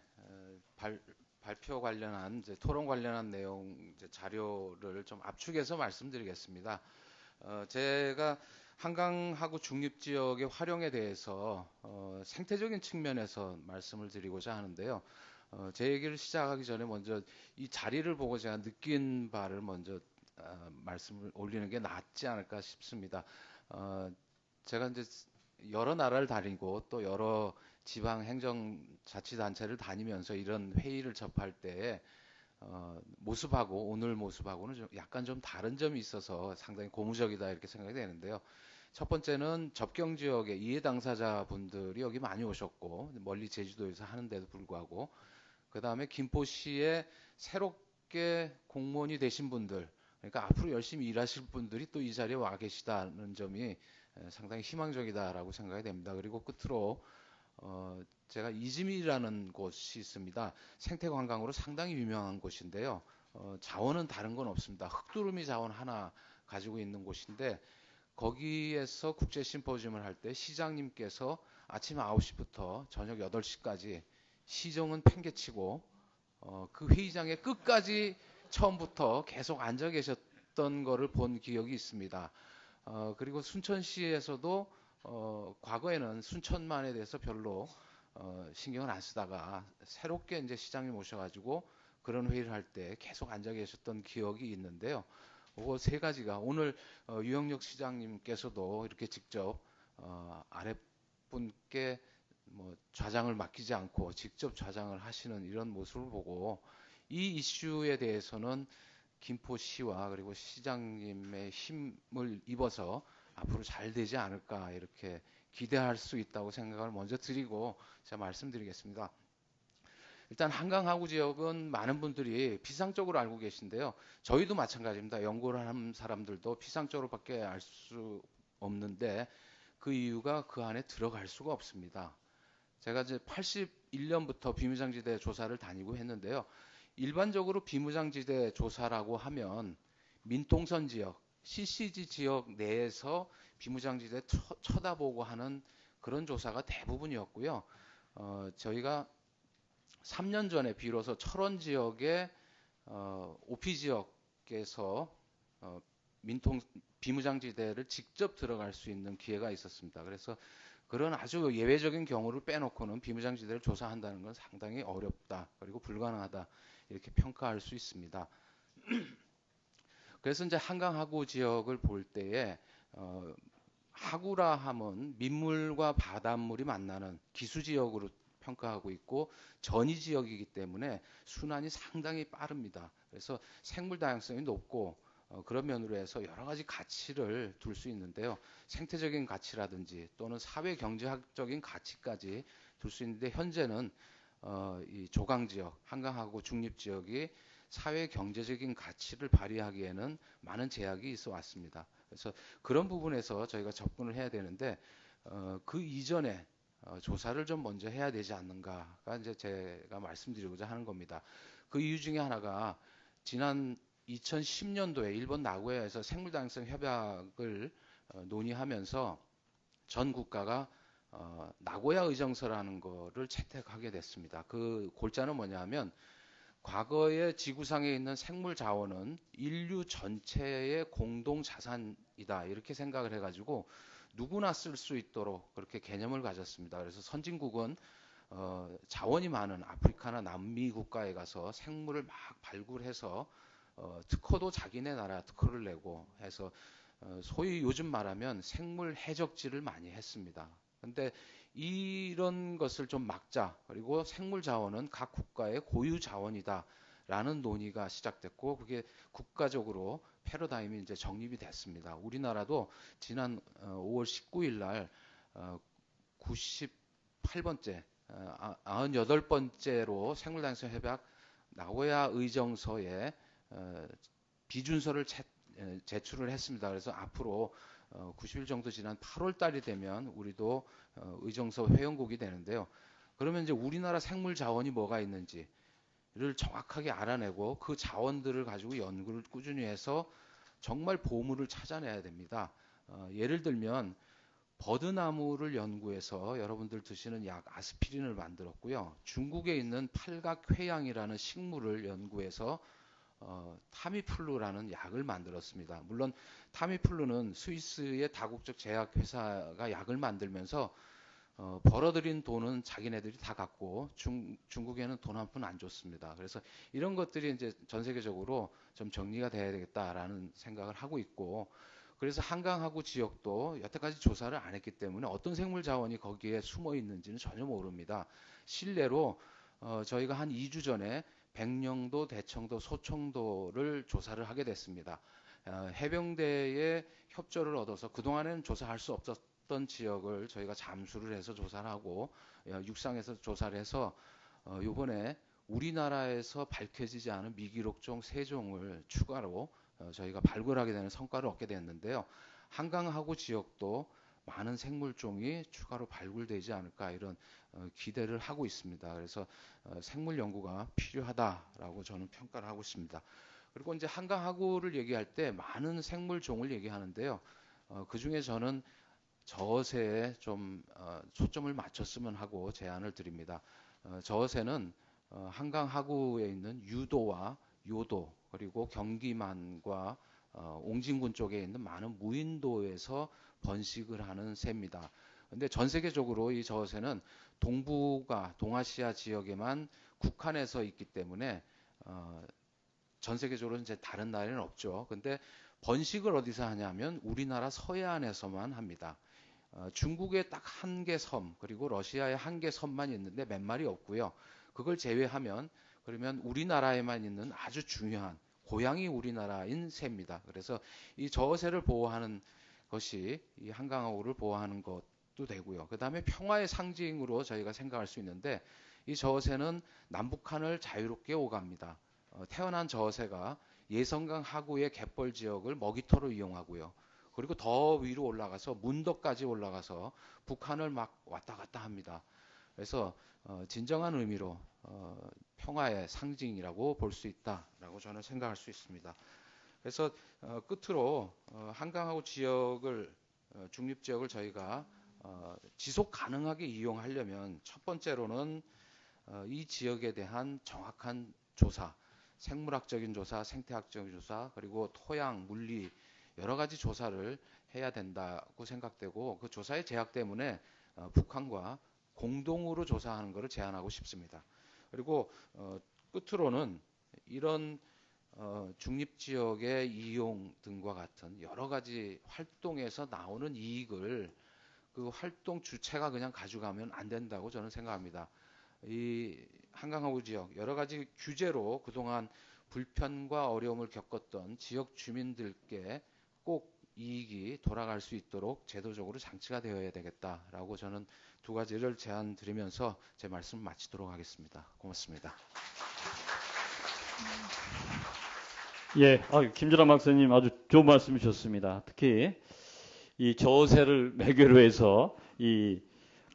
발표 관련한 토론 관련한 내용 자료를 좀 압축해서 말씀드리겠습니다. 제가 한강하구 중립지역의 활용에 대해서 생태적인 측면에서 말씀을 드리고자 하는데요. 제 얘기를 시작하기 전에 먼저 이 자리를 보고 제가 느낀 바를 먼저 말씀을 올리는 게 낫지 않을까 싶습니다. 제가 이제 여러 나라를 다니고 또 여러 지방 행정자치단체를 다니면서 이런 회의를 접할 때 모습하고 오늘 모습하고는 좀 약간 좀 다른 점이 있어서 상당히 고무적이다 이렇게 생각이 되는데요. 첫 번째는 접경 지역에 이해 당사자분들이 여기 많이 오셨고 멀리 제주도에서 하는데도 불구하고 그 다음에 김포시에 새롭게 공무원이 되신 분들 그러니까 앞으로 열심히 일하실 분들이 또 이 자리에 와 계시다는 점이 상당히 희망적이다라고 생각이 됩니다. 그리고 끝으로 제가 이즈미라는 곳이 있습니다. 생태관광으로 상당히 유명한 곳인데요. 자원은 다른 건 없습니다. 흑두루미 자원 하나 가지고 있는 곳인데 거기에서 국제 심포지움을 할 때 시장님께서 아침 9시부터 저녁 8시까지 시정은 팽개치고 그 회의장의 끝까지 처음부터 계속 앉아 계셨던 거를 본 기억이 있습니다. 그리고 순천시에서도 과거에는 순천만에 대해서 별로 신경을 안 쓰다가 새롭게 이제 시장님 오셔가지고 그런 회의를 할 때 계속 앉아 계셨던 기억이 있는데요. 그 세 가지가 오늘 유영혁 시장님께서도 이렇게 직접 아랫분께 뭐 좌장을 맡기지 않고 직접 좌장을 하시는 이런 모습을 보고 이 이슈에 대해서는 김포시와 그리고 시장님의 힘을 입어서 앞으로 잘 되지 않을까 이렇게 기대할 수 있다고 생각을 먼저 드리고 제가 말씀드리겠습니다. 일단 한강하구 지역은 많은 분들이 피상적으로 알고 계신데요. 저희도 마찬가지입니다. 연구를 하는 사람들도 피상적으로밖에 알 수 없는데 그 이유가 그 안에 들어갈 수가 없습니다. 제가 이제 81년부터 비무장지대 조사를 다니고 했는데요. 일반적으로 비무장지대 조사라고 하면 민통선 지역, CCG 지역 내에서 비무장지대 쳐다보고 하는 그런 조사가 대부분이었고요. 저희가 3년 전에 비로소 철원 지역의 OP 지역에서 비무장지대를 직접 들어갈 수 있는 기회가 있었습니다. 그래서 그런 아주 예외적인 경우를 빼놓고는 비무장지대를 조사한다는 건 상당히 어렵다. 그리고 불가능하다. 이렇게 평가할 수 있습니다. 그래서 이제 한강하구 지역을 볼 때에 하구라 하면 민물과 바닷물이 만나는 기수지역으로 평가하고 있고 전이지역이기 때문에 순환이 상당히 빠릅니다. 그래서 생물 다양성이 높고 그런 면으로 해서 여러 가지 가치를 둘 수 있는데요. 생태적인 가치라든지 또는 사회 경제학적인 가치까지 둘 수 있는데 현재는 이 조강지역, 한강하구 중립지역이 사회 경제적인 가치를 발휘하기에는 많은 제약이 있어 왔습니다. 그래서 그런 부분에서 저희가 접근을 해야 되는데 그 이전에 조사를 좀 먼저 해야 되지 않는가가 이제 제가 말씀드리고자 하는 겁니다. 그 이유 중에 하나가 지난 2010년도에 일본 나고야에서 생물다양성 협약을 논의하면서 전 국가가 나고야 의정서라는 거를 채택하게 됐습니다. 그 골자는 뭐냐면 과거에 지구상에 있는 생물 자원은 인류 전체의 공동 자산이다 이렇게 생각을 해가지고 누구나 쓸 수 있도록 그렇게 개념을 가졌습니다. 그래서 선진국은 자원이 많은 아프리카나 남미 국가에 가서 생물을 막 발굴해서 특허도 자기네 나라 특허를 내고 해서 소위 요즘 말하면 생물 해적지를 많이 했습니다. 근데 이런 것을 좀 막자. 그리고 생물 자원은 각 국가의 고유 자원이다 라는 논의가 시작됐고 그게 국가적으로 패러다임이 이제 정립이 됐습니다. 우리나라도 지난 5월 19일 날 98번째 98번째로 생물다양성 협약 나고야 의정서에 비준서를 제출을 했습니다. 그래서 앞으로 90일 정도 지난 8월 달이 되면 우리도 의정서 회원국이 되는데요. 그러면 이제 우리나라 생물 자원이 뭐가 있는지를 정확하게 알아내고 그 자원들을 가지고 연구를 꾸준히 해서 정말 보물을 찾아내야 됩니다. 예를 들면 버드나무를 연구해서 여러분들 드시는 약 아스피린을 만들었고요. 중국에 있는 팔각회양이라는 식물을 연구해서 타미플루라는 약을 만들었습니다. 물론 타미플루는 스위스의 다국적 제약회사가 약을 만들면서 벌어들인 돈은 자기네들이 다 갖고 중국에는 돈 한 푼 안 줬습니다. 그래서 이런 것들이 이제 전 세계적으로 좀 정리가 돼야 되겠다라는 생각을 하고 있고 그래서 한강하구 지역도 여태까지 조사를 안 했기 때문에 어떤 생물 자원이 거기에 숨어 있는지는 전혀 모릅니다. 실례로 저희가 한 2주 전에 백령도, 대청도, 소청도를 조사를 하게 됐습니다. 해병대의 협조를 얻어서 그동안에는 조사할 수 없었던 지역을 저희가 잠수를 해서 조사를 하고 육상에서 조사를 해서 이번에 우리나라에서 밝혀지지 않은 미기록종 3종을 추가로 저희가 발굴하게 되는 성과를 얻게 됐는데요. 한강하구 지역도 많은 생물종이 추가로 발굴되지 않을까 이런 기대를 하고 있습니다. 그래서 생물 연구가 필요하다라고 저는 평가를 하고 있습니다. 그리고 이제 한강하구를 얘기할 때 많은 생물종을 얘기하는데요. 그 중에 저는 저어새에 좀 초점을 맞췄으면 하고 제안을 드립니다. 저어새는 한강하구에 있는 유도와 요도 그리고 경기만과 옹진군 쪽에 있는 많은 무인도에서 번식을 하는 새입니다. 근데 전 세계적으로 이 저어새는 동북아, 동아시아 지역에만 국한해서 있기 때문에 전 세계적으로 이제 다른 나라에는 없죠. 근데 번식을 어디서 하냐면 우리나라 서해안에서만 합니다. 중국에 딱 1개 섬 그리고 러시아에 1개 섬만 있는데 몇 마리 없고요. 그걸 제외하면 그러면 우리나라에만 있는 아주 중요한 고향이 우리나라인 새입니다. 그래서 이 저어새를 보호하는 것이 이 한강하구를 보호하는 것도 되고요. 그 다음에 평화의 상징으로 저희가 생각할 수 있는데 이 저어새는 남북한을 자유롭게 오갑니다. 태어난 저어새가 예성강 하구의 갯벌 지역을 먹이터로 이용하고요. 그리고 더 위로 올라가서 문덕까지 올라가서 북한을 막 왔다 갔다 합니다. 그래서 진정한 의미로 평화의 상징이라고 볼 수 있다라고 저는 생각할 수 있습니다. 그래서 끝으로 한강하구 지역을 중립지역을 저희가 지속 가능하게 이용하려면 첫 번째로는 이 지역에 대한 정확한 조사, 생물학적인 조사, 생태학적인 조사, 그리고 토양, 물리 여러 가지 조사를 해야 된다고 생각되고 그 조사의 제약 때문에 북한과 공동으로 조사하는 것을 제안하고 싶습니다. 그리고 끝으로는 이런 중립지역의 이용 등과 같은 여러 가지 활동에서 나오는 이익을 그 활동 주체가 그냥 가져가면 안 된다고 저는 생각합니다. 이 한강하구 지역 여러 가지 규제로 그동안 불편과 어려움을 겪었던 지역 주민들께 꼭 이익이 돌아갈 수 있도록 제도적으로 장치가 되어야 되겠다라고 저는 2가지를 제안 드리면서 제 말씀을 마치도록 하겠습니다. 고맙습니다. 예, 김준환 박사님 아주 좋은 말씀 주셨습니다. 특히 이 저어새를 매개로 해서 이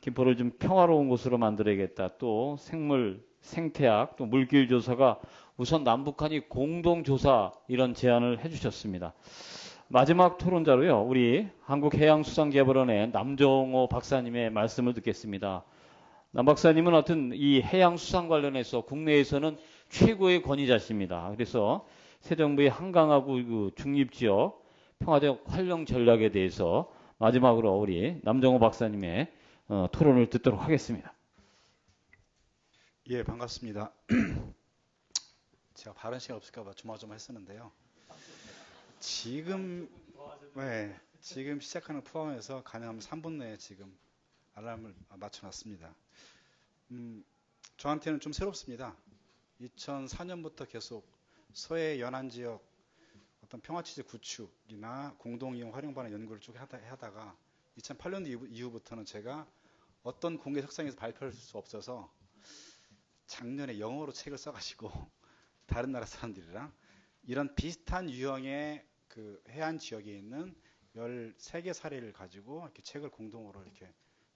김포를 좀 평화로운 곳으로 만들어야겠다. 또 생물, 생태학, 또 물길 조사가 우선 남북한이 공동 조사 이런 제안을 해주셨습니다. 마지막 토론자로요. 우리 한국해양수산개발원의 남정호 박사님의 말씀을 듣겠습니다. 남 박사님은 하여튼 이 해양수산 관련해서 국내에서는 최고의 권위자십니다. 그래서 새 정부의 한강하고 그 중립지역 평화적 활용 전략에 대해서 마지막으로 우리 남정호 박사님의 토론을 듣도록 하겠습니다. 예, 반갑습니다. 제가 발언 시간 없을까 봐 조마조마했었는데요. 지금 시작하는 포함해서 가능하면 3분 내에 지금 알람을 맞춰놨습니다. 저한테는 좀 새롭습니다. 2004년부터 계속 서해 연안 지역 어떤 평화체제 구축이나 공동이용 활용 방안 연구를 쭉 하다가 2008년 이후부터는 제가 어떤 공개 석상에서 발표할 수 없어서 작년에 영어로 책을 써가지고 다른 나라 사람들이랑 이런 비슷한 유형의 그 해안 지역에 있는 13개 사례를 가지고 이렇게 책을 공동으로 이렇게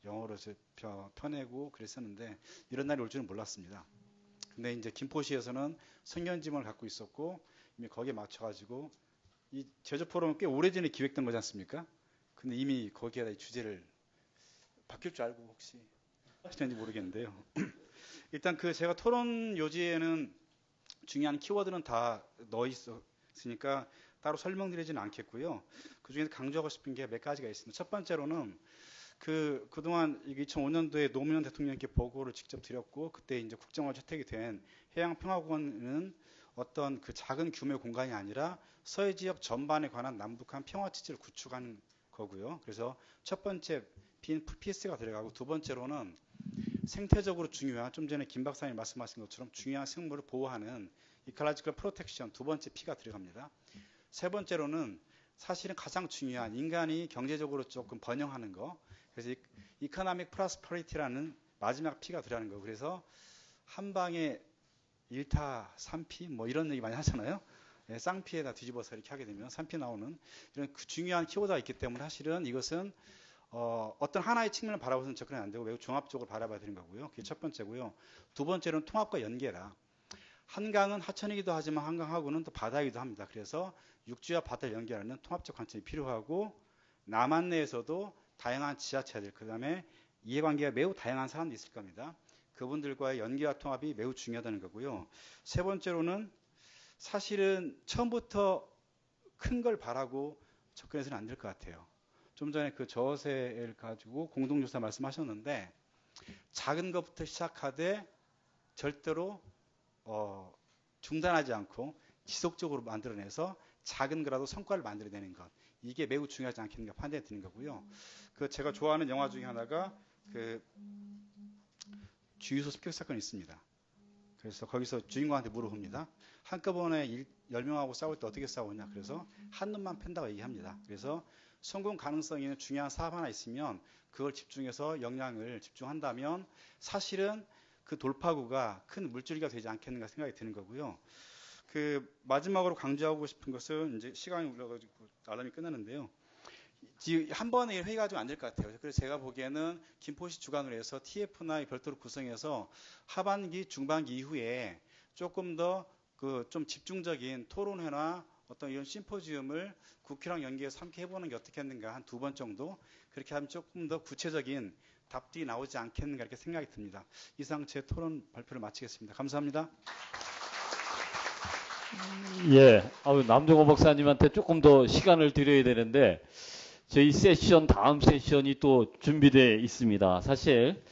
영어로 펴내고 그랬었는데 이런 날이 올 줄은 몰랐습니다. 근데 이제 김포시에서는 성견지문을 갖고 있었고 이미 거기에 맞춰가지고 이 제주 포럼은 꽤 오래전에 기획된 거지 않습니까? 근데 이미 거기에다 주제를 바뀔 줄 알고 혹시 하시는지 모르겠는데요. 일단 그 제가 토론 요지에는 중요한 키워드는 다 넣어 있으니까 따로 설명드리지는 않겠고요. 그 중에서 강조하고 싶은 게 몇 가지가 있습니다. 첫 번째로는 그동안 2005년도에 노무현 대통령께 보고를 직접 드렸고 그때 이제 국정화 채택이 된 해양평화공원은 어떤 그 작은 규모의 공간이 아니라 서해 지역 전반에 관한 남북한 평화체제를 구축하는 거고요. 그래서 첫 번째 피스가 들어가고 두 번째로는 생태적으로 중요한 좀 전에 김 박사님 말씀하신 것처럼 중요한 생물을 보호하는 이컬러지컬 프로텍션 두 번째 P가 들어갑니다. 세 번째로는 사실은 가장 중요한 인간이 경제적으로 조금 번영하는 거. 그래서 이코노믹 프로스퍼리티라는 마지막 P가 들어가는 거. 그래서 한 방에 1타 3피 뭐 이런 얘기 많이 하잖아요. 예, 쌍피에다 뒤집어서 이렇게 하게 되면 3피 나오는 이런 중요한 키워드가 있기 때문에 사실은 이것은 어떤 하나의 측면을 바라보서는 접근이 안 되고 매우 종합적으로 바라봐야 되는 거고요. 그게 첫 번째고요. 두 번째로는 통합과 연계라. 한강은 하천이기도 하지만 한강하고는 또 바다이기도 합니다. 그래서 육지와 바다를 연결하는 통합적 관점이 필요하고 남한 내에서도 다양한 지자체들 그다음에 이해관계가 매우 다양한 사람들이 있을 겁니다. 그분들과의 연계와 통합이 매우 중요하다는 거고요. 세 번째로는 사실은 처음부터 큰 걸 바라고 접근해서는 안 될 것 같아요. 좀 전에 그 저어세를 가지고 공동조사 말씀하셨는데 작은 것부터 시작하되 절대로 중단하지 않고 지속적으로 만들어내서 작은 거라도 성과를 만들어내는 것 이게 매우 중요하지 않겠는가 판단이 드는 거고요. 그 제가 좋아하는 영화 중에 하나가 그 주유소 습격 사건이 있습니다. 그래서 거기서 주인공한테 물어봅니다. 한꺼번에 10명하고 싸울 때 어떻게 싸우냐. 그래서 한 놈만 팬다고 얘기합니다. 그래서 성공 가능성이 있는 중요한 사업 하나 있으면 그걸 집중해서 역량을 집중한다면 사실은 그 돌파구가 큰 물줄기가 되지 않겠는가 생각이 드는 거고요. 그 마지막으로 강조하고 싶은 것은 이제 시간이 올라가지고 알람이 끝나는데요. 한 번에 회의 가지고 안 될 것 같아요. 그래서 제가 보기에는 김포시 주관으로 해서 TF나 별도로 구성해서 하반기, 중반기 이후에 조금 더 그 좀 집중적인 토론회나 어떤 이런 심포지움을 국회랑 연계해서 함께 해보는 게 어떻겠는가 한 2번 정도 그렇게 하면 조금 더 구체적인 답들이 나오지 않겠는가 이렇게 생각이 듭니다. 이상 제 토론 발표를 마치겠습니다. 감사합니다. 예, 남정호 박사님한테 조금 더 시간을 드려야 되는데 저희 세션 다음 세션이 또 준비되어 있습니다. 사실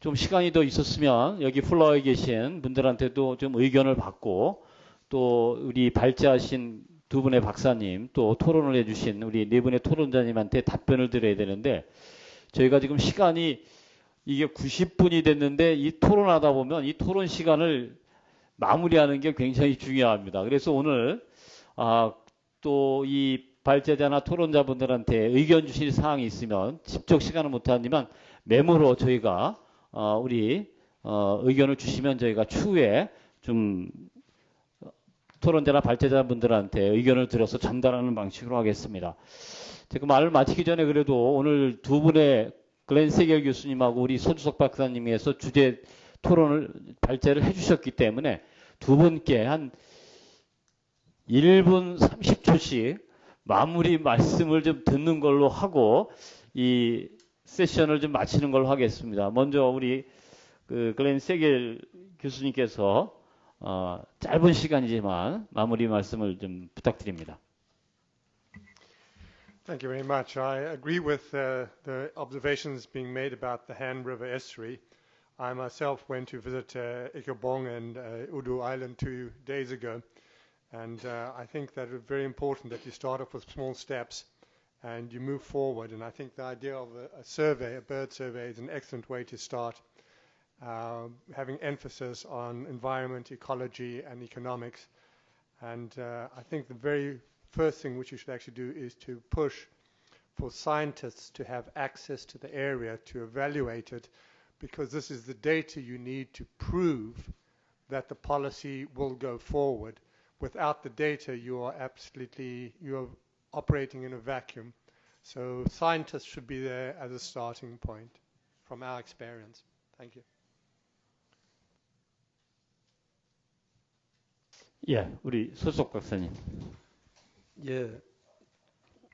좀 시간이 더 있었으면 여기 플로어에 계신 분들한테도 좀 의견을 받고 또 우리 발제하신 두 분의 박사님 또 토론을 해주신 우리 네 분의 토론자님한테 답변을 드려야 되는데 저희가 지금 시간이 이게 90분이 됐는데 이 토론하다 보면 이 토론 시간을 마무리하는 게 굉장히 중요합니다. 그래서 오늘 또 이 발제자나 토론자분들한테 의견 주실 사항이 있으면 직접 시간은 못하지만 메모로 저희가 우리 의견을 주시면 저희가 추후에 좀 토론자나 발제자분들한테 의견을 들어서 전달하는 방식으로 하겠습니다. 제가 말을 마치기 전에 그래도 오늘 두 분의 글렌 세겔 교수님하고 우리 손주석 박사님께서 주제 토론을 발제를 해주셨기 때문에 두 분께 한 1분 30초씩 마무리 말씀을 좀 듣는 걸로 하고 이 세션을 좀 마치는 걸로 하겠습니다. 먼저 우리 글렌 세겔 교수님께서 짧은 시간이지만 마무리 말씀을 좀 부탁드립니다. Thank you very much. I agree with the observations being made about the Han River estuary. I myself went to visit Ikebong and Udu Island 2 days ago, and I think that it's very important that you start off with small steps and you move forward. And I think the idea of a survey, a bird survey, is an excellent way to start, having emphasis on environment, ecology, and economics. And I think the very first thing which you should actually do is to push for scientists to have access to the area to evaluate it, because this is the data you need to prove that the policy will go forward. Without the data, you're operating in a vacuum. So scientists should be there as a starting point from our experience. Thank you. 예, 우리 소속 박사님. 예,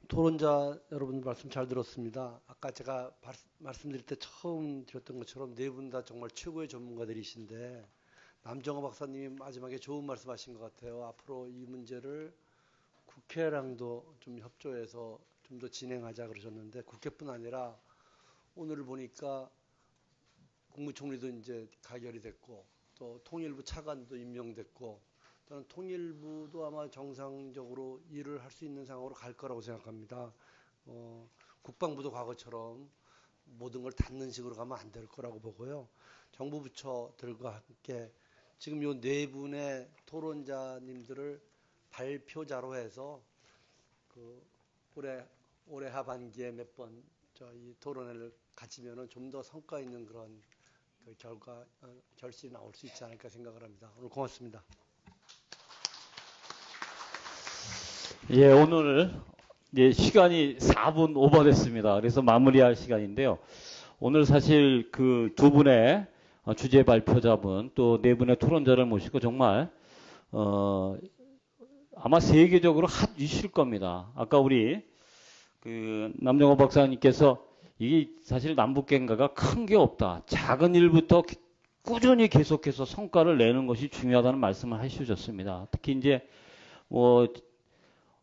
토론자 여러분 말씀 잘 들었습니다. 아까 제가 말씀드릴 때 처음 드렸던 것처럼 네 분 다 정말 최고의 전문가들이신데 남정호 박사님이 마지막에 좋은 말씀하신 것 같아요. 앞으로 이 문제를 국회랑도 좀 협조해서 좀 더 진행하자 그러셨는데 국회뿐 아니라 오늘 보니까 국무총리도 이제 가결이 됐고 또 통일부 차관도 임명됐고 저는 통일부도 아마 정상적으로 일을 할 수 있는 상황으로 갈 거라고 생각합니다. 국방부도 과거처럼 모든 걸 닫는 식으로 가면 안 될 거라고 보고요. 정부 부처들과 함께 지금 요 네 분의 토론자님들을 발표자로 해서 올해 하반기에 몇 번 이 토론회를 가지면은 좀 더 성과 있는 그런 결실이 나올 수 있지 않을까 생각을 합니다. 오늘 고맙습니다. 예, 오늘 시간이 4분 오버됐습니다. 그래서 마무리할 시간인데요. 오늘 사실 그 두 분의 주제 발표자분 또 네 분의 토론자를 모시고 정말 아마 세계적으로 핫 이슈일 겁니다. 아까 우리 그 남정호 박사님께서 이게 사실 남북喧嘩가 큰 게 없다. 작은 일부터 꾸준히 계속해서 성과를 내는 것이 중요하다는 말씀을 해주셨습니다. 특히 이제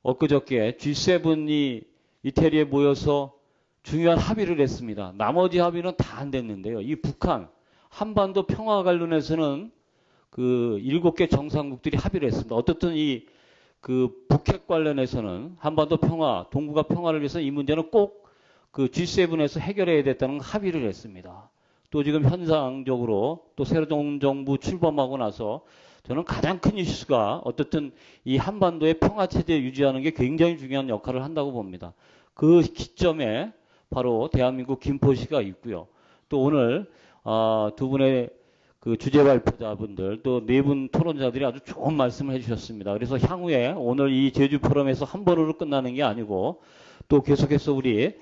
엊그저께 G7이 이태리에 모여서 중요한 합의를 했습니다. 나머지 합의는 다 안 됐는데요. 이 북한 한반도 평화 관련해서는 그 7개 정상국들이 합의를 했습니다. 어떻든 그 북핵 관련해서는 한반도 평화, 동북아 평화를 위해서 이 문제는 꼭 그 G7에서 해결해야 됐다는 합의를 했습니다. 또 지금 현상적으로 또 새로운 정부 출범하고 나서 저는 가장 큰 이슈가 어떻든 이 한반도의 평화체제 유지하는 게 굉장히 중요한 역할을 한다고 봅니다. 그 기점에 바로 대한민국 김포시가 있고요. 또 오늘 두 분의 그 주제 발표자분들 또 네 분 토론자들이 아주 좋은 말씀을 해주셨습니다. 그래서 향후에 오늘 이 제주 포럼에서 한 번으로 끝나는 게 아니고 또 계속해서 우리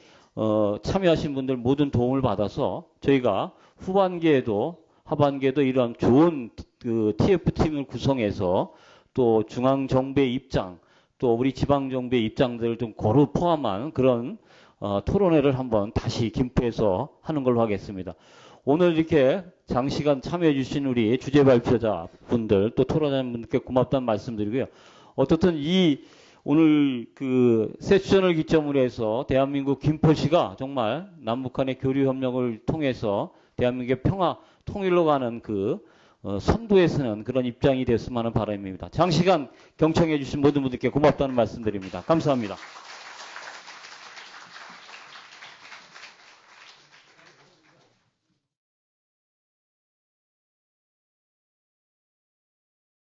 참여하신 분들 모든 도움을 받아서 저희가 후반기에도 하반기에도 이런 좋은 그 TF팀을 구성해서 또 중앙정부의 입장 또 우리 지방정부의 입장들을 좀 고루 포함한 그런 토론회를 한번 다시 김포에서 하는 걸로 하겠습니다. 오늘 이렇게 장시간 참여해 주신 우리 주제 발표자 분들 또 토론자분들께 고맙다는 말씀드리고요. 어떻든 오늘 그 세션을 기점으로 해서 대한민국 김포시가 정말 남북한의 교류 협력을 통해서 대한민국의 평화 통일로 가는 그 선두에 서는 그런 입장이 됐으면 하는 바람입니다. 장시간 경청해 주신 모든 분들께 고맙다는 말씀드립니다. 감사합니다.